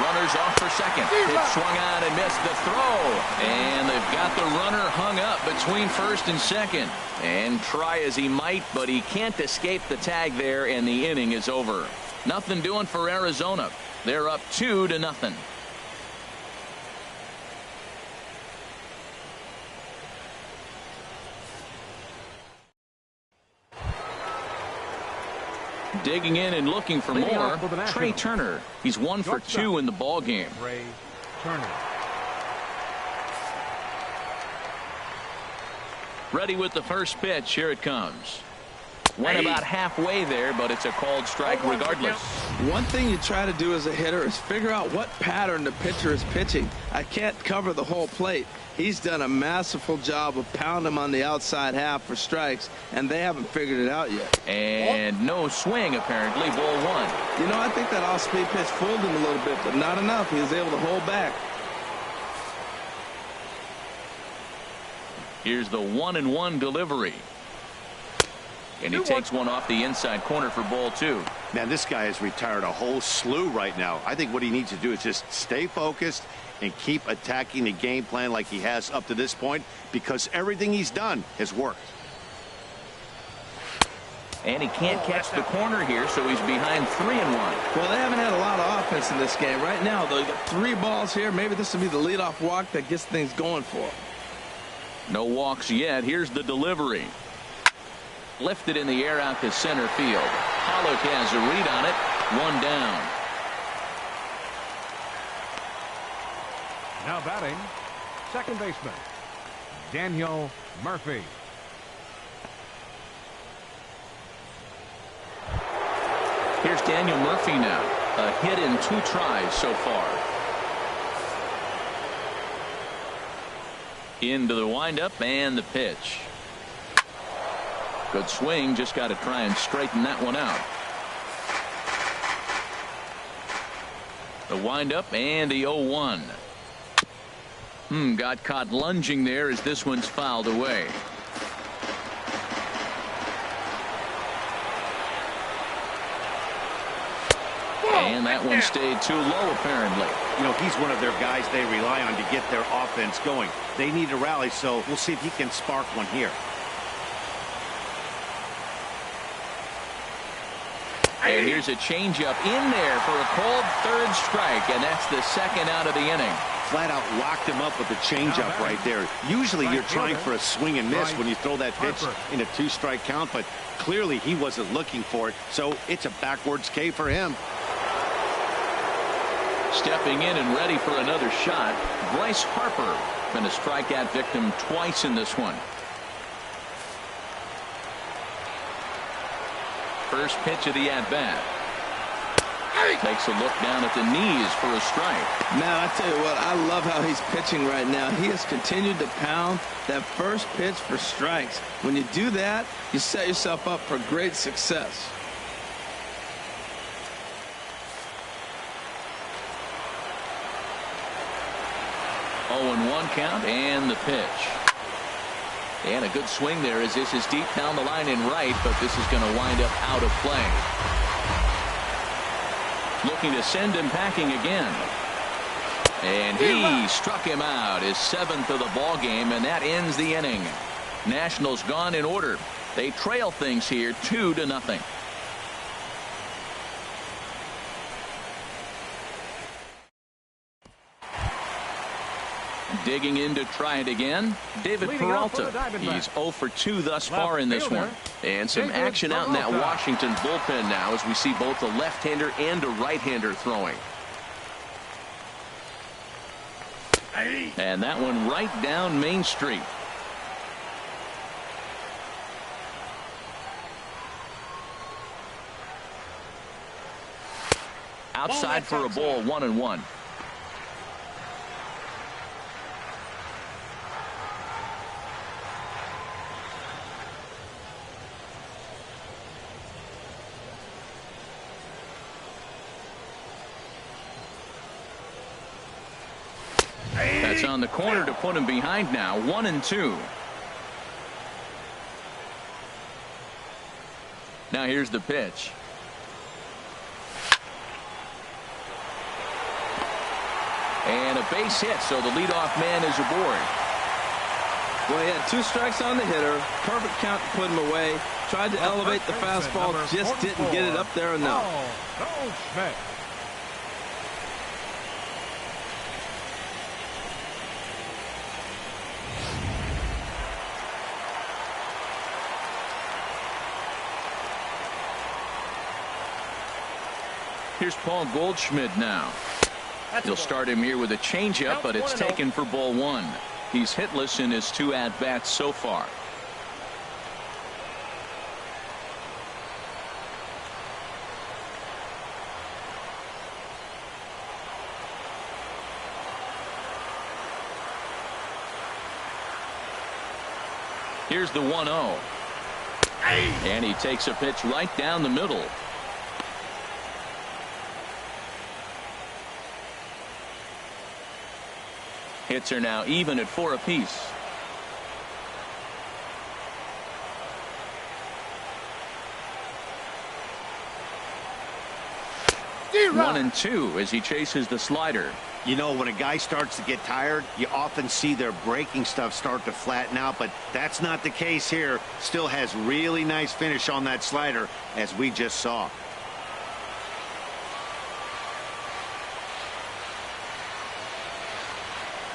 Runners off for second. It swung on and missed the throw. And they've got the runner hung up between first and second. And try as he might, but he can't escape the tag there, and the inning is over. Nothing doing for Arizona. They're up 2-0. Digging in and looking for more, Trey Turner. He's 1 for 2 in the ball game. Trey Turner. Ready with the first pitch. Here it comes. Went about halfway there, but it's a called strike regardless. One thing you try to do as a hitter is figure out what pattern the pitcher is pitching. I can't cover the whole plate. He's done a masterful job of pounding him on the outside half for strikes, and they haven't figured it out yet. And no swing, apparently. Ball 1. You know, I think that off-speed pitch fooled him a little bit, but not enough. He was able to hold back. Here's the 1-1 delivery. And he takes one off the inside corner for ball 2. Man, this guy has retired a whole slew right now. I think what he needs to do is just stay focused and keep attacking the game plan like he has up to this point, because everything he's done has worked. And he can't catch the corner here, so he's behind 3-1. Well, they haven't had a lot of offense in this game. Right now, though, you got 3 balls here. Maybe this will be the leadoff walk that gets things going for him. No walks yet. Here's the delivery. Lifted in the air out to center field. Hallo has a read on it. 1 down. Now batting, second baseman, Daniel Murphy. Here's Daniel Murphy now. A hit in 2 tries so far. Into the windup and the pitch. Good swing. Just got to try and straighten that one out. The windup and the 0-1. Got caught lunging there as this one's fouled away. And that one stayed too low, apparently. You know, he's one of their guys they rely on to get their offense going. They need a rally, so we'll see if he can spark one here. And here's a changeup in there for a called 3rd strike, and that's the 2nd out of the inning. Flat out locked him up with the changeup right there. Usually you're trying for a swing and miss when you throw that pitch in a 2-strike count, but clearly he wasn't looking for it, so it's a backwards K for him. Stepping in and ready for another shot, Bryce Harper. Been a strikeout victim twice in this one. First pitch of the at-bat. Takes a look down at the knees for a strike. Man, I tell you what, I love how he's pitching right now. He has continued to pound that first pitch for strikes. When you do that, you set yourself up for great success. Oh, 1 count and the pitch. And a good swing there as this is deep down the line in right, but this is going to wind up out of play. Looking to send him packing again. And he struck him out, his 7th of the ball game, and that ends the inning. Nationals gone in order. They trail things here 2-0. Digging in to try it again, David Peralta. He's 0 for 2 thus far in this one. And some action out in that Washington bullpen now as we see both a left-hander and a right-hander throwing. And that one right down Main Street. Outside for a ball, 1-1. That's on the corner to put him behind now. 1-2. Now here's the pitch. And a base hit, so the leadoff man is aboard. Well, he had 2 strikes on the hitter. Perfect count to put him away. Tried to elevate the fastball, just didn't get it up there enough. Here's Paul Goldschmidt now. He'll start him here with a changeup, but it's taken for ball 1. He's hitless in his 2 at-bats so far. Here's the 1-0. And he takes a pitch right down the middle. Hits are now even at 4 apiece. 1-2 as he chases the slider. You know, when a guy starts to get tired, you often see their breaking stuff start to flatten out, but that's not the case here. Still has really nice finish on that slider, as we just saw.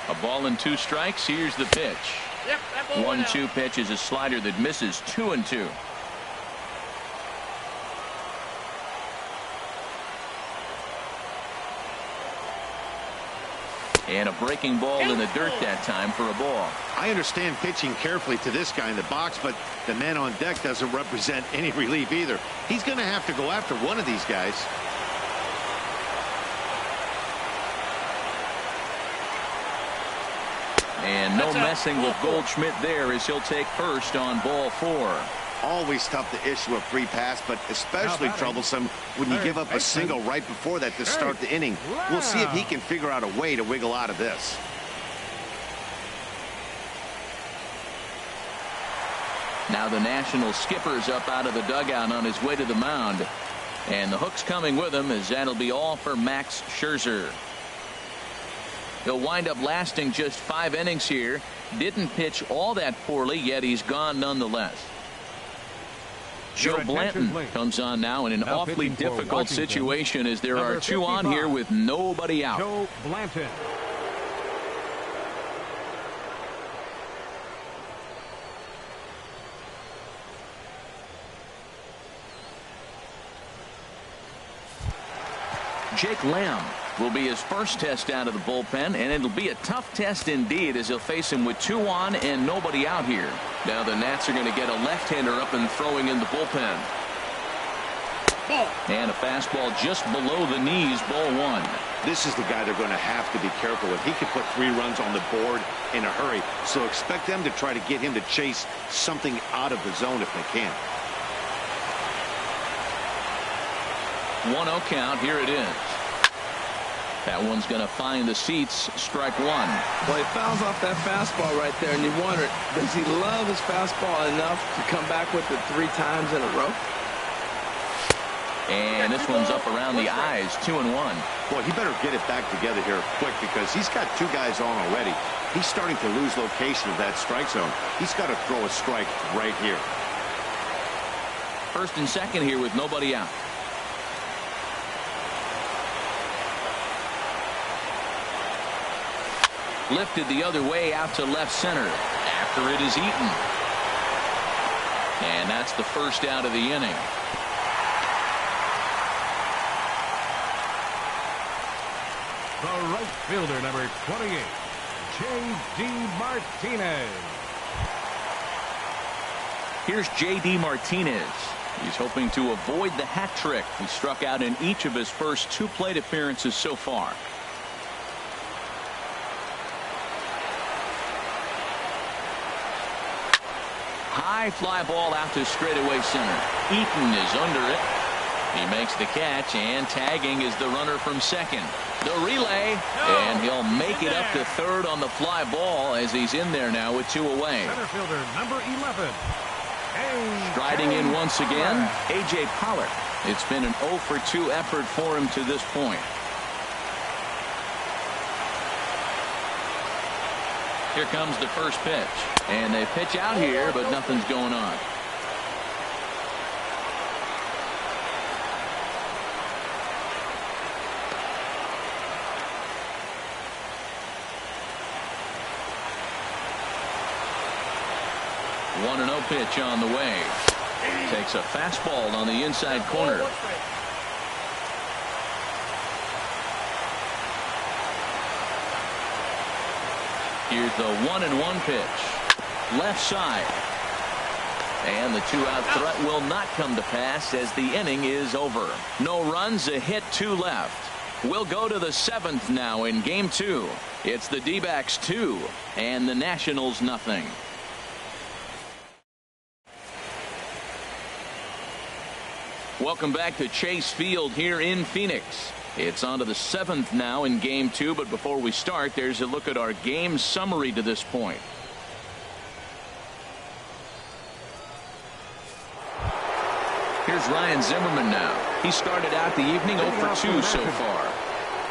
A ball and 2 strikes. Here's the pitch. Yep, that ball went out. 1-2 pitch is a slider that misses. 2-2. And a breaking ball in the dirt that time for a ball. I understand pitching carefully to this guy in the box, but the man on deck doesn't represent any relief either. He's going to have to go after one of these guys. And no messing with Goldschmidt there as he'll take first on ball 4. Always tough to issue a free pass, but especially troublesome when you give up a single right before that to start the inning. We'll see if he can figure out a way to wiggle out of this. Now the National skipper's up out of the dugout on his way to the mound. And the hook's coming with him as that'll be all for Max Scherzer. He'll wind up lasting just 5 innings here. Didn't pitch all that poorly, yet he's gone nonetheless. Joe Blanton comes on now in an awfully difficult situation as there are 2 on here with nobody out. Joe Blanton. Jake Lamb will be his first test out of the bullpen, and it'll be a tough test indeed as he'll face him with 2 on and nobody out here. Now the Nats are going to get a left-hander up and throwing in the bullpen. And a fastball just below the knees, ball 1. This is the guy they're going to have to be careful with. He could put 3 runs on the board in a hurry, so expect them to try to get him to chase something out of the zone if they can. 1-0 count. Here it is. That one's going to find the seats. Strike 1. Well, he fouls off that fastball right there, and you wonder, does he love his fastball enough to come back with it 3 times in a row? And this one's up around the eyes. 2-1. Boy, he better get it back together here quick because he's got 2 guys on already. He's starting to lose location of that strike zone. He's got to throw a strike right here. First and second here with nobody out. Lifted the other way out to left center after it is eaten. And that's the first out of the inning. The right fielder, number 28, J.D. Martinez. Here's J.D. Martinez. He's hoping to avoid the hat trick. He struck out in each of his first 2 plate appearances so far. High fly ball out to straightaway center. Eaton is under it. He makes the catch, and tagging is the runner from second. The relay, and he'll make it up to third on the fly ball as he's in there now with 2 away. Center fielder, number 11. Striding in once again, A.J. Pollard. It's been an 0 for 2 effort for him to this point. Here comes the first pitch. And they pitch out here, but nothing's going on. One and 0 pitch on the way. Takes a fastball on the inside corner. Here's the 1-1 pitch. Left side. And the 2-out threat will not come to pass as the inning is over. No runs, a hit, 2 left. We'll go to the 7th now in game 2. It's the D-backs 2 and the Nationals nothing. Welcome back to Chase Field here in Phoenix. It's on to the 7th now in game 2, but before we start, there's a look at our game summary to this point. Here's Ryan Zimmerman now. He started out the evening 0 for 2 so far.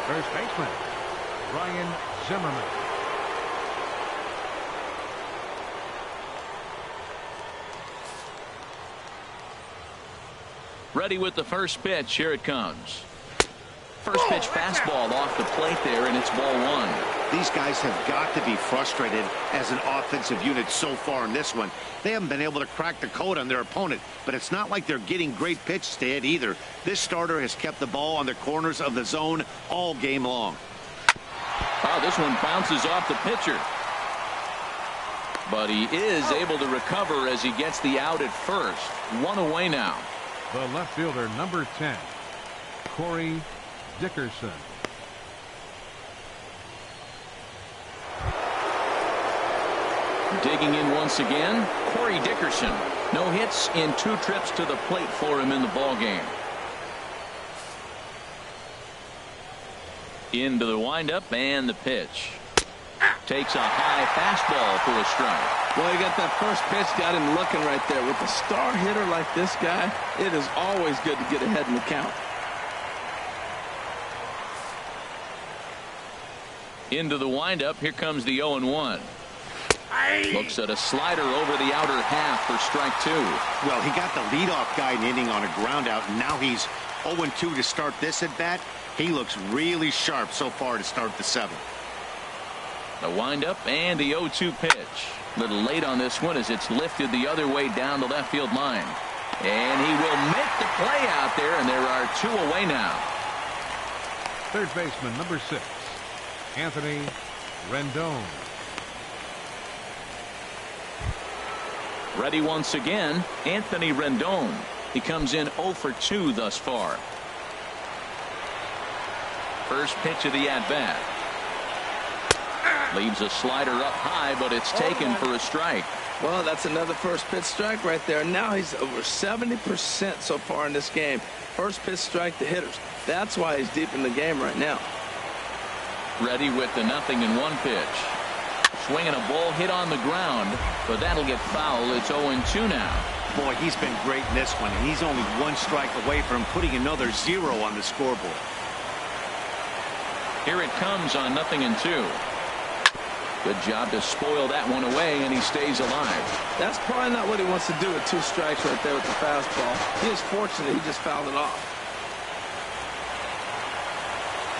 First baseman, Ryan Zimmerman. Ready with the first pitch. Here it comes. First pitch fastball off the plate there, and it's ball 1. These guys have got to be frustrated as an offensive unit so far in this one. They haven't been able to crack the code on their opponent, but it's not like they're getting great pitches to hit either. This starter has kept the ball on the corners of the zone all game long. Oh, this one bounces off the pitcher. But he is able to recover as he gets the out at first. 1 away now. The left fielder, number 10, Corey Dickerson. Digging in once again, Corey Dickerson. No hits in 2 trips to the plate for him in the ballgame. Into the windup and the pitch. Takes a high fastball for a strike. Well, he got that first pitch, got him looking right there. With a star hitter like this guy, it is always good to get ahead in the count. Into the windup. Here comes the 0-1. Looks at a slider over the outer half for strike 2. Well, he got the leadoff guy in inning on a ground out, and now he's 0-2 to start this at bat. He looks really sharp so far to start the 7th. The windup and the 0-2 pitch. A little late on this one as it's lifted the other way down the left field line. And he will make the play out there, and there are 2 away now. Third baseman, number 6, Anthony Rendon. Ready once again, Anthony Rendon. He comes in 0 for 2 thus far. First pitch of the at-bat. Leaves a slider up high, but it's taken for a strike. Well, that's another first pitch strike right there. Now he's over 70% so far in this game. First pitch strike to hitters. That's why he's deep in the game right now. Ready with the 0-1 pitch. Swinging a ball hit on the ground, but that'll get foul. It's 0-2 now. Boy, he's been great in this one, and he's only 1 strike away from putting another 0 on the scoreboard. Here it comes on 0-2. Good job to spoil that one away, and he stays alive. That's probably not what he wants to do with 2 strikes right there with the fastball. He is fortunate he just fouled it off.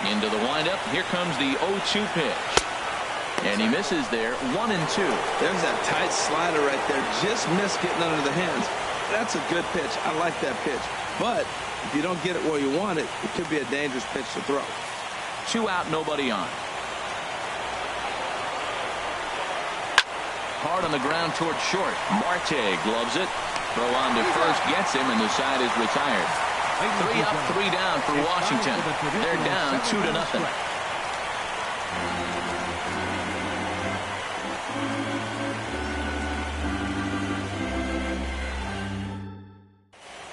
Into the windup. Here comes the 0-2 pitch. And he misses there. 1-2. There's that tight slider right there. Just missed getting under the hands. That's a good pitch. I like that pitch. But if you don't get it where you want it, it could be a dangerous pitch to throw. 2 out, nobody on. Hard on the ground towards short. Marte gloves it. Throw on to first gets him, and the side is retired. 3 up, 3 down for Washington. They're down 2-0.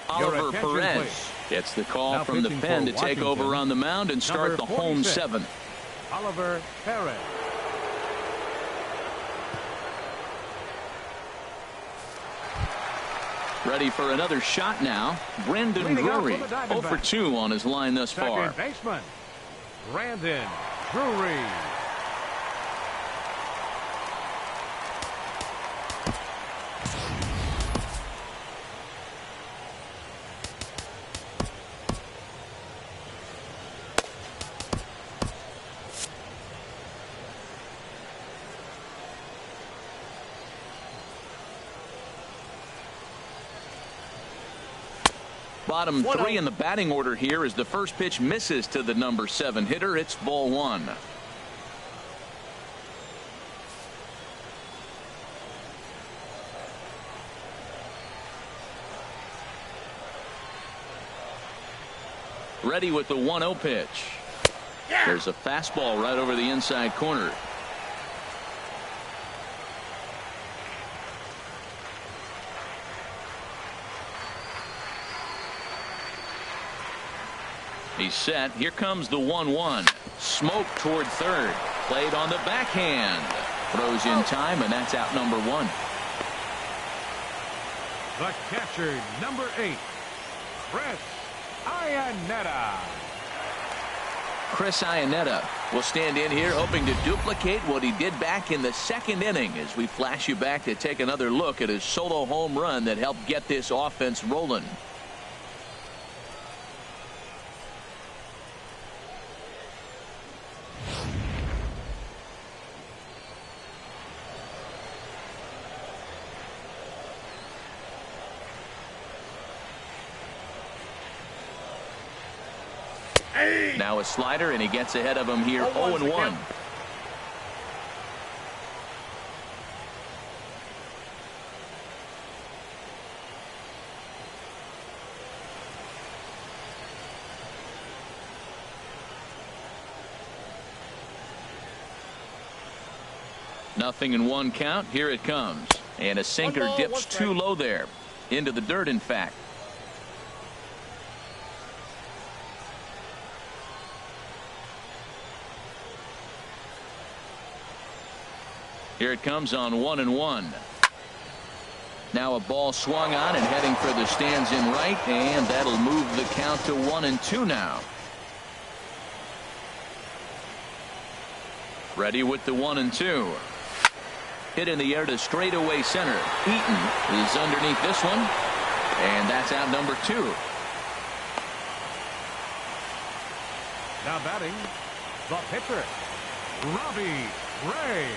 Oliver Perez gets the call from the pen to take over on the mound and start the home 7th. Oliver Perez. Ready for another shot now. Brandon Drury, 0 for 2 on his line thus far. Second baseman, Brandon Drury. Bottom 3 in the batting order here as the first pitch misses to the number 7 hitter. It's ball 1. Ready with the 1-0 pitch. There's a fastball right over the inside corner. He's set. Here comes the 1-1. Smoke toward third. Played on the backhand. Throws in time, and that's out number 1. The catcher, number 8, Chris Iannetta will stand in here hoping to duplicate what he did back in the second inning as we flash you back to take another look at his solo home run that helped get this offense rolling. Now a slider, and he gets ahead of him here 0-1. Nothing in one count. Here it comes. And a sinker dips too low there. Into the dirt, in fact. Here it comes on 1-1. Now a ball swung on and heading for the stands in right, and that'll move the count to 1-2 now. Ready with the 1-2. Hit in the air to straightaway center. Eaton is underneath this one, and that's out number 2. Now batting, the pitcher, Robbie Ray.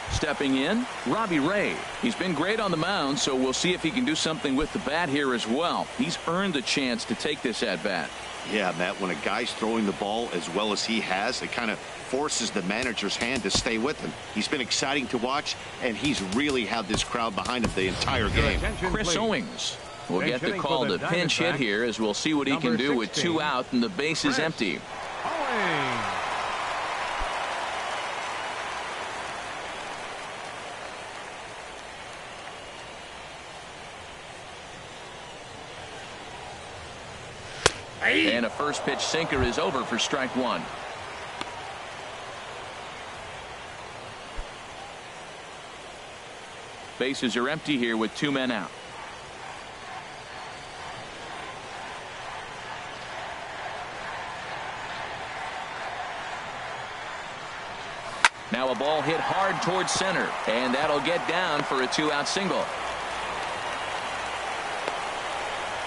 Stepping in, Robbie Ray. He's been great on the mound, so we'll see if he can do something with the bat here as well. He's earned the chance to take this at bat. Yeah, Matt, when a guy's throwing the ball as well as he has, it kind of forces the manager's hand to stay with him. He's been exciting to watch, and he's really had this crowd behind him the entire game. Chris Owings will get the call to pinch hit here, as we'll see what he can do with 2 out and the base is empty. And a first pitch sinker is over for strike 1. Bases are empty here with 2 men out. Now a ball hit hard towards center, and that'll get down for a 2-out single.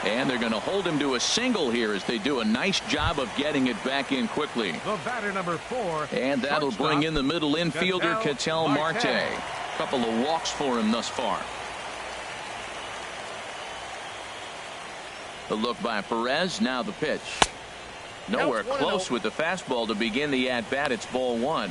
And they're going to hold him to a single here as they do a nice job of getting it back in quickly. The batter number 4. And that'll bring in the middle infielder, Ketel Marte. A couple of walks for him thus far. The look by Perez. Now the pitch. Nowhere close with the fastball to begin the at-bat. It's ball 1.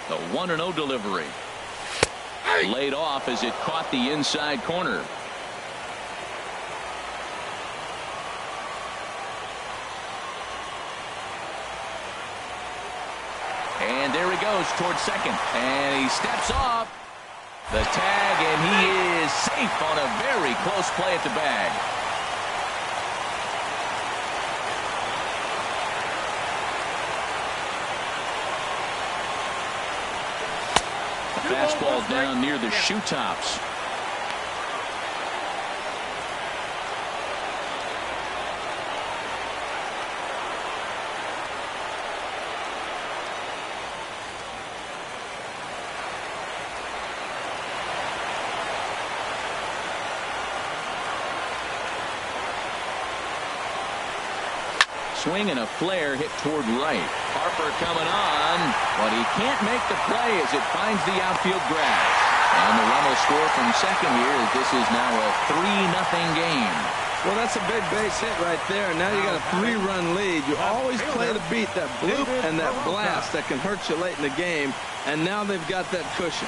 The 1-0 delivery. Laid off as it caught the inside corner. And there he goes towards second. And he steps off. The tag, and he is safe on a very close play at the bag. Fastball down near the shoe tops. Swing and a flare hit toward right. Harper coming on, but he can't make the play as it finds the outfield grass. And the run will score from second here as this is now a 3-0 game. Well, that's a big base hit right there. Now you got a 3-run lead. You always play to beat that bloop and that blast that can hurt you late in the game. And now they've got that cushion.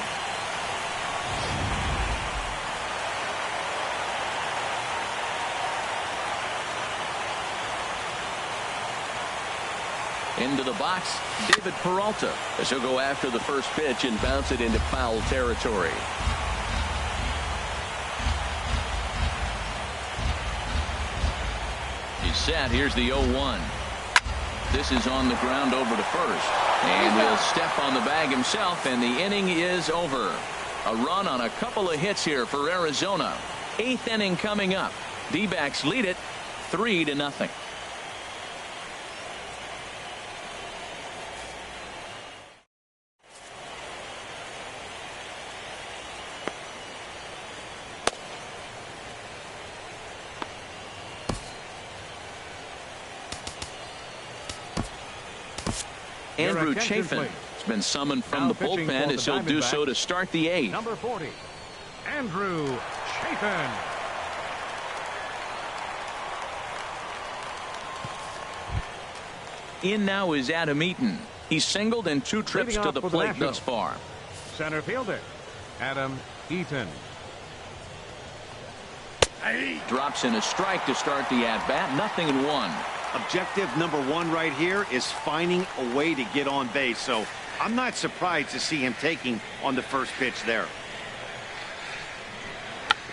Into the box, David Peralta, as he'll go after the first pitch and bounce it into foul territory. set. Here's the 0-1. This is on the ground over to first. And he'll step on the bag himself, and the inning is over. A run on a couple of hits here for Arizona. 8th inning coming up. D-backs lead it 3-0. Andrew Chafin has been summoned from the bullpen as he'll do so to start the 8th. Number 40, Andrew Chafin. In now is Adam Eaton. He's singled in 2 trips to the plate thus far. Center fielder, Adam Eaton. Drops in a strike to start the at-bat. 0-1. Objective number 1 right here is finding a way to get on base. So I'm not surprised to see him taking on the first pitch there.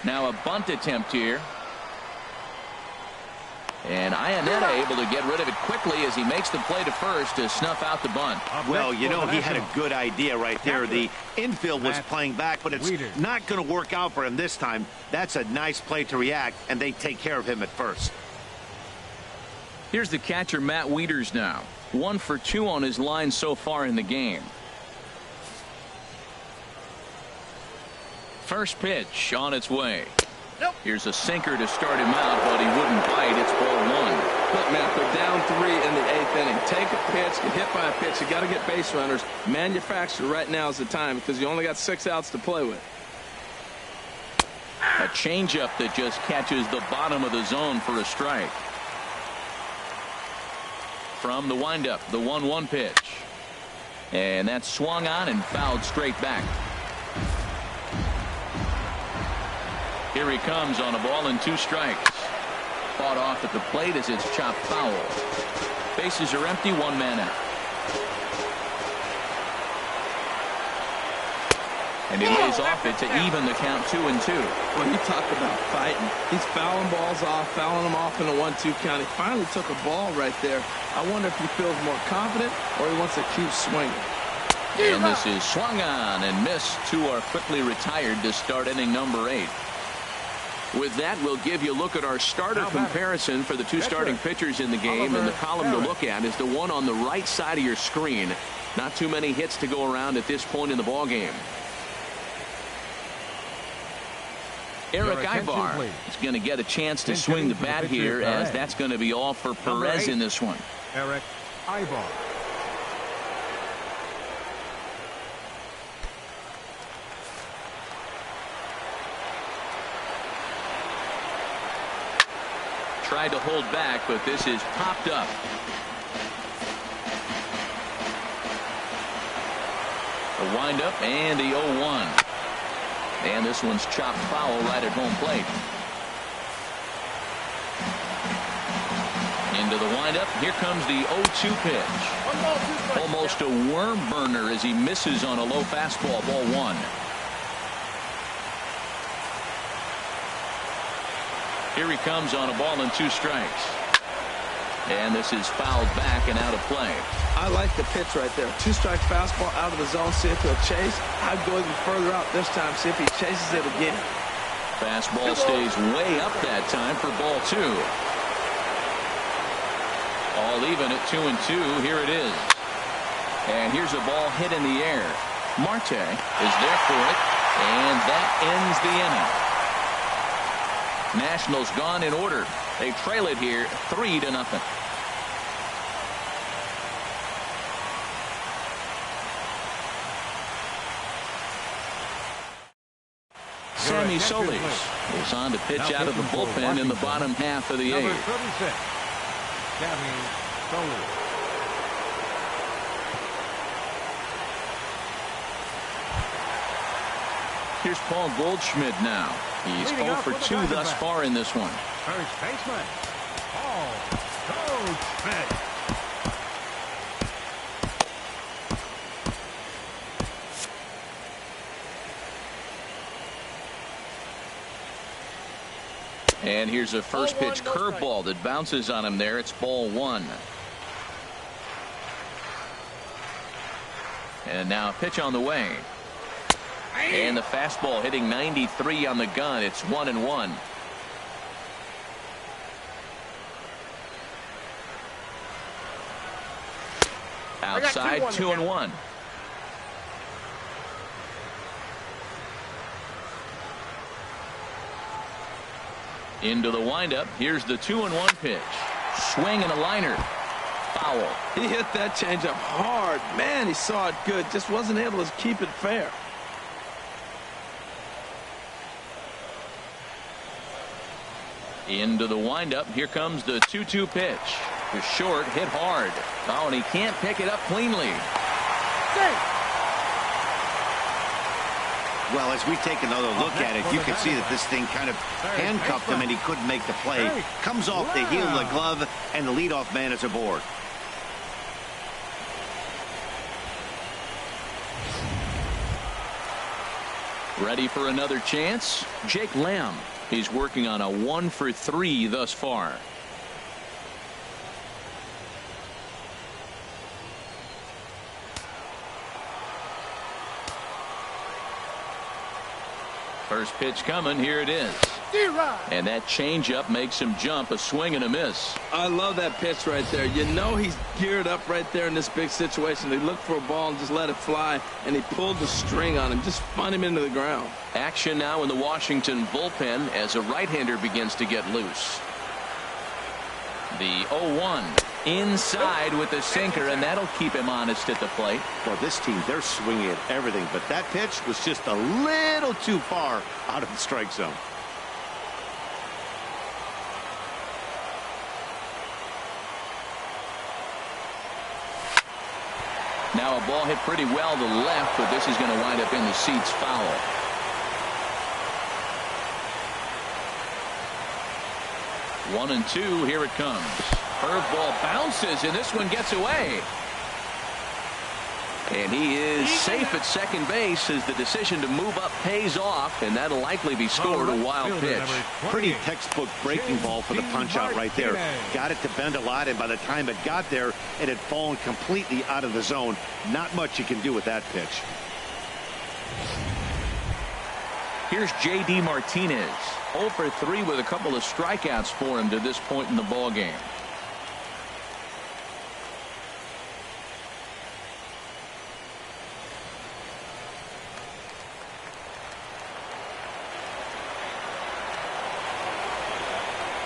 Now a bunt attempt here. And Ionetta able to get rid of it quickly as he makes the play to first to snuff out the bunt. Well, you know, he had a good idea right there. The infield was playing back, but it's not going to work out for him this time. That's a nice play to react, and they take care of him at first. Here's the catcher, Matt Wieters now. 1 for 2 on his line so far in the game. First pitch on its way. Here's a sinker to start him out, but he wouldn't bite. It's ball 1. Look, Matt, they're down 3 in the 8th inning. Take a pitch, get hit by a pitch. You got to get base runners. Manufacture right now is the time because you only got 6 outs to play with. A changeup that just catches the bottom of the zone for a strike. From the windup, the 1-1 pitch. And that's swung on and fouled straight back. Here he comes on a ball and 2 strikes. Fought off at the plate as it's chopped foul. Bases are empty, 1 man out. And he lays off it to even the count 2-2. When you talk about fighting, he's fouling balls off, fouling them off in a 1-2 count. He finally took a ball right there. I wonder if he feels more confident or he wants to keep swinging. And this is swung on and missed. 2 are quickly retired to start inning number 8. With that, we'll give you a look at our starter comparison for the 2 starting pitchers in the game. And the column to look at is the one on the right side of your screen. Not too many hits to go around at this point in the ball game. Eric Ivar is going to get a chance to swing the bat here, as that's going to be all for Perez in this one. Eric Ivar. Tried to hold back, but this is popped up. The windup and the 0-1. And this one's chopped foul right at home plate. Into the windup. Here comes the 0-2 pitch. Almost a worm burner as he misses on a low fastball. Ball 1. Here he comes on a ball and 2 strikes. And this is fouled back and out of play. I like the pitch right there. 2-strike fastball out of the zone. See if he'll chase. I'd go even further out this time. See if he chases it again. Fastball stays way up that time for ball 2. All even at 2-2. Here it is. And here's a ball hit in the air. Marte is there for it. And that ends the inning. Nationals gone in order. They trail it here 3-0. Sammy Solis is on to pitch out of the bullpen in the bottom half of the 8th. Number 36, Sammy Solis. Here's Paul Goldschmidt now. He's 0 for 2 thus far in this one. First baseman, Paul Goldschmidt. And here's a first pitch curveball that bounces on him there. It's ball 1. And now a pitch on the way. And the fastball hitting 93 on the gun. It's 1-1. Outside, 2-1. Into the windup. Here's the 2-1 pitch. Swing and a liner. Foul. He hit that changeup hard. Man, he saw it good. Just wasn't able to keep it fair. Into the windup. Here comes the 2-2 pitch. The short hit hard. Oh, and he can't pick it up cleanly. Well, as we take another look at it, you can see that this thing kind of handcuffed him and he couldn't make the play. Comes off the heel of the glove, and the leadoff man is aboard. Ready for another chance? Jake Lamb. He's working on a 1-for-3 thus far. First pitch coming. Here it is. And that changeup makes him jump. A swing and a miss. I love that pitch right there. You know he's geared up right there in this big situation. He looked for a ball and just let it fly, and he pulled the string on him. Just spun him into the ground. Action now in the Washington bullpen as a right-hander begins to get loose. The 0-1 inside with the sinker, and that'll keep him honest at the plate. Well, this team, they're swinging at everything, but that pitch was just a little too far out of the strike zone. Now a ball hit pretty well to the left, but this is going to wind up in the seats foul. One and two. Here it comes. Curveball bounces, and this one gets away. And he is safe at second base as the decision to move up pays off, and that'll likely be scored. A wild pitch. Pretty textbook breaking ball for the punch out right there. Got it to bend a lot, and by the time it got there, it had fallen completely out of the zone. Not much you can do with that pitch. Here's J.D. Martinez. 0 for 3 with a couple of strikeouts for him to this point in the ball game.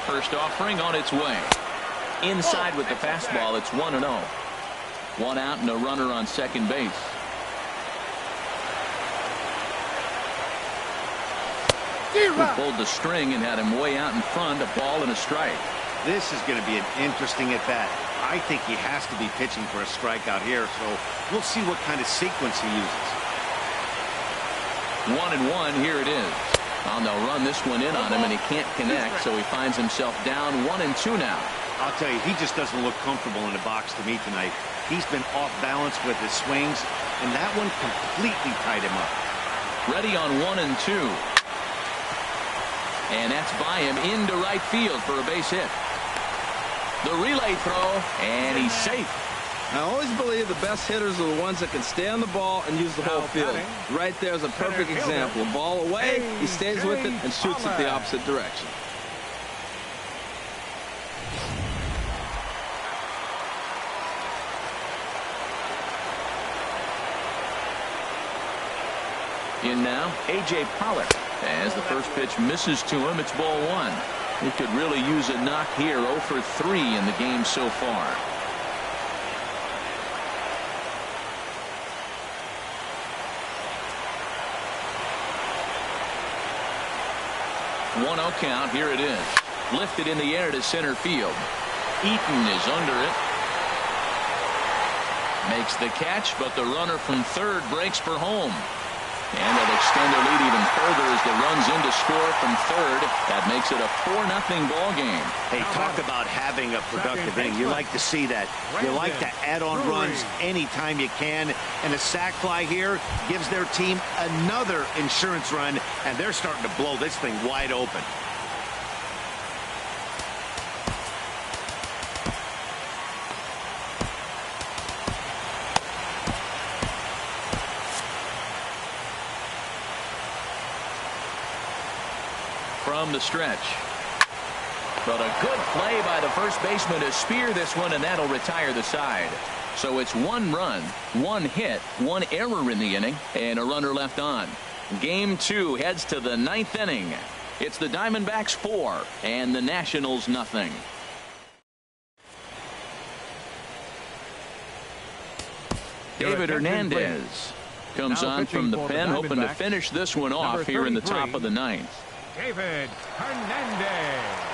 First offering on its way. Inside with the fastball. It's 1-0. One out and a runner on second base. He pulled the string and had him way out in front. A ball and a strike. This is going to be an interesting at bat. I think he has to be pitching for a strikeout here, so we'll see what kind of sequence he uses. 1-1. Here it is. Oh, they'll run this one in on him, and he can't connect, so he finds himself down 1-2 now. I'll tell you, he just doesn't look comfortable in the box to me tonight. He's been off balance with his swings, and that one completely tied him up. Ready on 1-2. And that's by him into right field for a base hit. The relay throw, and he's safe. I always believe the best hitters are the ones that can stay on the ball and use the whole field. Right there is a perfect example. A ball away, he stays with it and shoots it the opposite direction. In now, A.J. Pollock. As the first pitch misses to him, it's ball 1. He could really use a knock here. 0 for 3 in the game so far. 1-0 count. Here it is. Lifted in the air to center field. Eaton is under it. Makes the catch, but the runner from third breaks for home. And they'll extend their lead even further as the runs in to score from third. That makes it a 4-0 ball game. Hey, talk about having a productive inning. You like to see that. You like to add on runs anytime you can. And a sac fly here gives their team another insurance run, and they're starting to blow this thing wide open. from the stretch. But a good play by the first baseman to spear this one, and that'll retire the side. So it's 1 run, 1 hit, 1 error in the inning, and a runner left on. Game 2 heads to the 9th inning. It's the Diamondbacks 4 and the Nationals nothing. David Hernandez comes on from the pen, hoping to finish this one off here in the top of the 9th. David Hernandez.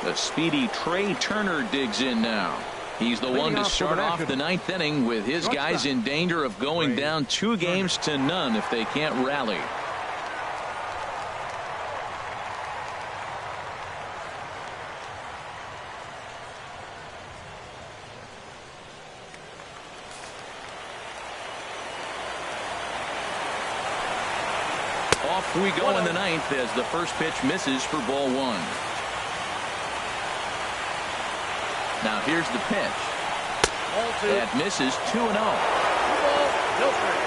The speedy Trey Turner digs in now. He's the one to start off the 9th inning with his guys in danger of going down 2 games to none if they can't rally. Off we go in the 9th as the first pitch misses for ball 1. Now here's the pitch. That misses 2-0. 2 balls, no strike.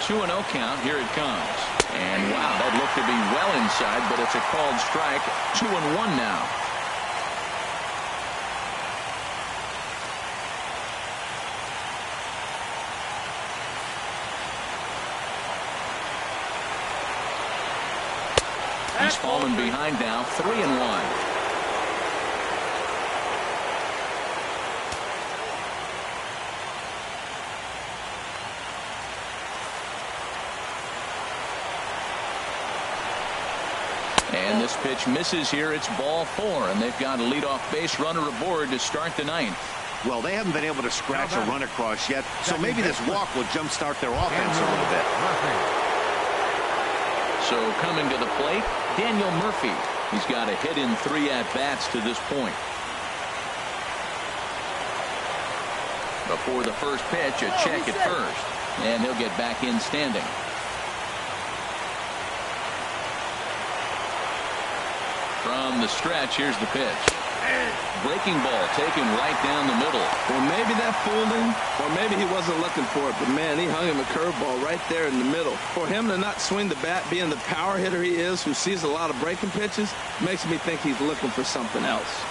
Two and 0 count. Here it comes. And wow, that looked to be well inside, but it's a called strike. 2-1 now. He's fallen behind now, 3-1. And this pitch misses here. It's ball 4, and they've got a leadoff base runner aboard to start the 9th. Well, they haven't been able to scratch a run across yet, so maybe this walk will jumpstart their offense a little bit. So coming to the plate, Daniel Murphy. He's got a hit in 3 at-bats to this point. Before the first pitch, a check at first, and he'll get back in standing. From the stretch, here's the pitch. Breaking ball taken right down the middle. Well, maybe that fooled him, or maybe he wasn't looking for it, but man, he hung him a curveball right there in the middle. For him to not swing the bat, being the power hitter he is, who sees a lot of breaking pitches, makes me think he's looking for something else.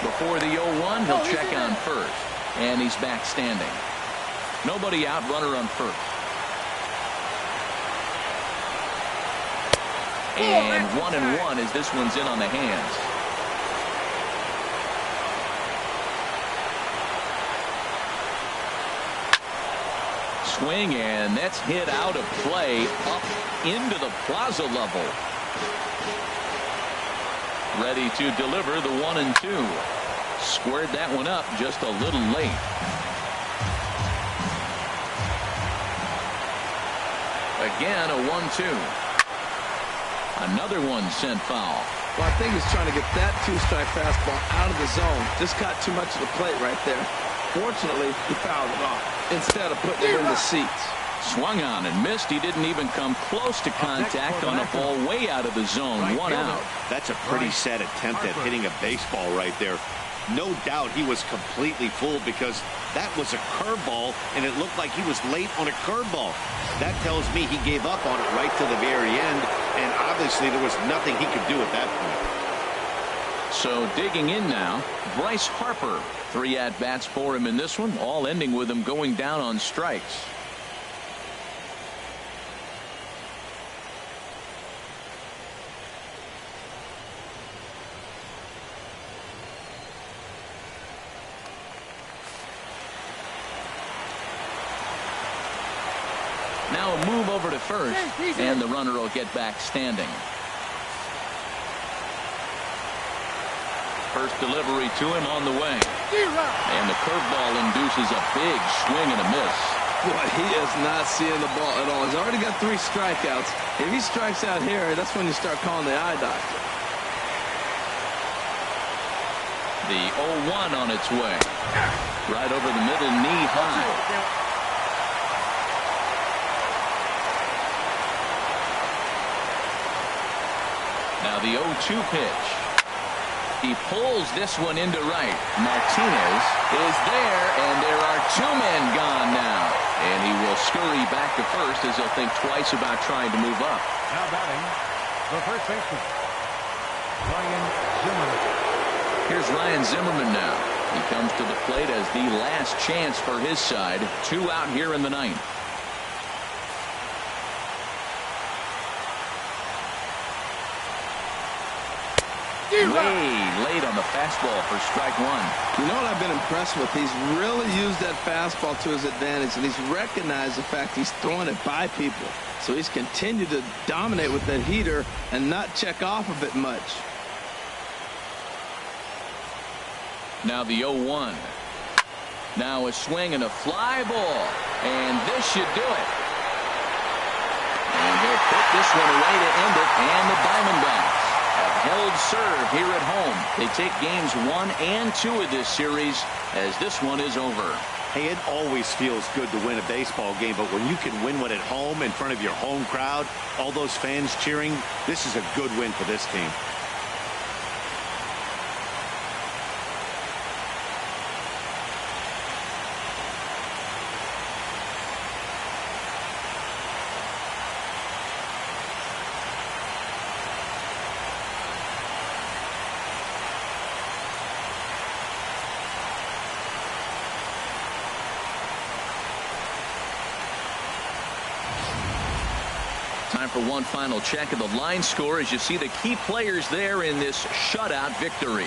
Before the 0-1, he'll check on first, and he's back standing. Nobody out, runner on first. And 1-1 as this one's in on the hands. Swing, and that's hit out of play up into the plaza level. Ready to deliver the 1-2. Squared that one up just a little late. Again, a 1-2. Another one sent foul. Well, I think he's trying to get that 2-strike fastball out of the zone. Just got too much of the plate right there. Fortunately, he fouled it off instead of putting it in the seats. Swung on and missed. He didn't even come close to contact on a ball way out of the zone. 1 out. That's a pretty sad attempt at hitting a baseball right there. No doubt he was completely fooled because that was a curveball, and it looked like he was late on a curveball. That tells me he gave up on it right to the very end, and obviously there was nothing he could do at that point. So digging in now, Bryce Harper. 3 at-bats for him in this one, all ending with him going down on strikes. Now a move over to first, and the runner will get back standing. First delivery to him on the way. And the curveball induces a big swing and a miss. Boy, he is not seeing the ball at all. He's already got 3 strikeouts. If he strikes out here, that's when you start calling the eye doctor. The 0-1 on its way. Right over the middle, knee high. Now the 0-2 pitch. He pulls this one into right. Martinez is there, and there are two men gone now. And he will scurry back to first as he'll think twice about trying to move up. Now batting, the first baseman, Ryan Zimmerman. Here's Ryan Zimmerman now. He comes to the plate as the last chance for his side. 2 out here in the ninth. Way late on the fastball for strike one. You know what I've been impressed with? He's really used that fastball to his advantage, and he's recognized the fact he's throwing it by people. So he's continued to dominate with that heater and not check off of it much. Now the 0-1. Now a swing and a fly ball. And this should do it. And he'll put this one away to end it. And the Diamondbacks have held serve here at home. They take games 1 and 2 of this series as this one is over. Hey, it always feels good to win a baseball game, but when you can win one at home in front of your home crowd, all those fans cheering, this is a good win for this team. Time for one final check of the line score as you see the key players there in this shutout victory.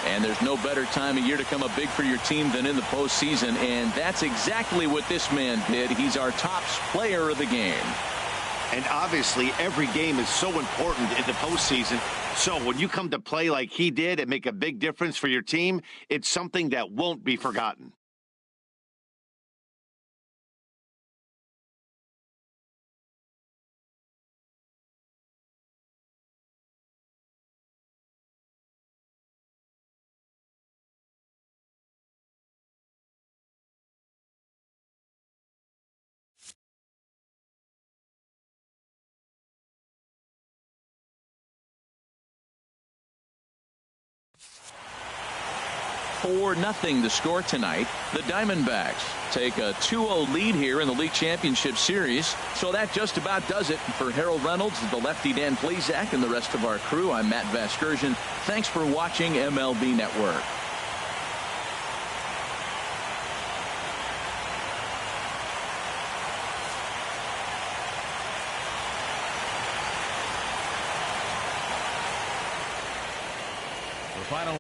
And there's no better time of year to come up big for your team than in the postseason, and that's exactly what this man did. He's our top player of the game. And obviously, every game is so important in the postseason. So when you come to play like he did and make a big difference for your team, it's something that won't be forgotten. Nothing to score tonight. The Diamondbacks take a 2-0 lead here in the league championship series. So that just about does it. For Harold Reynolds, the lefty Dan Plesac, and the rest of our crew, I'm Matt Vasgersian. Thanks for watching MLB Network. The final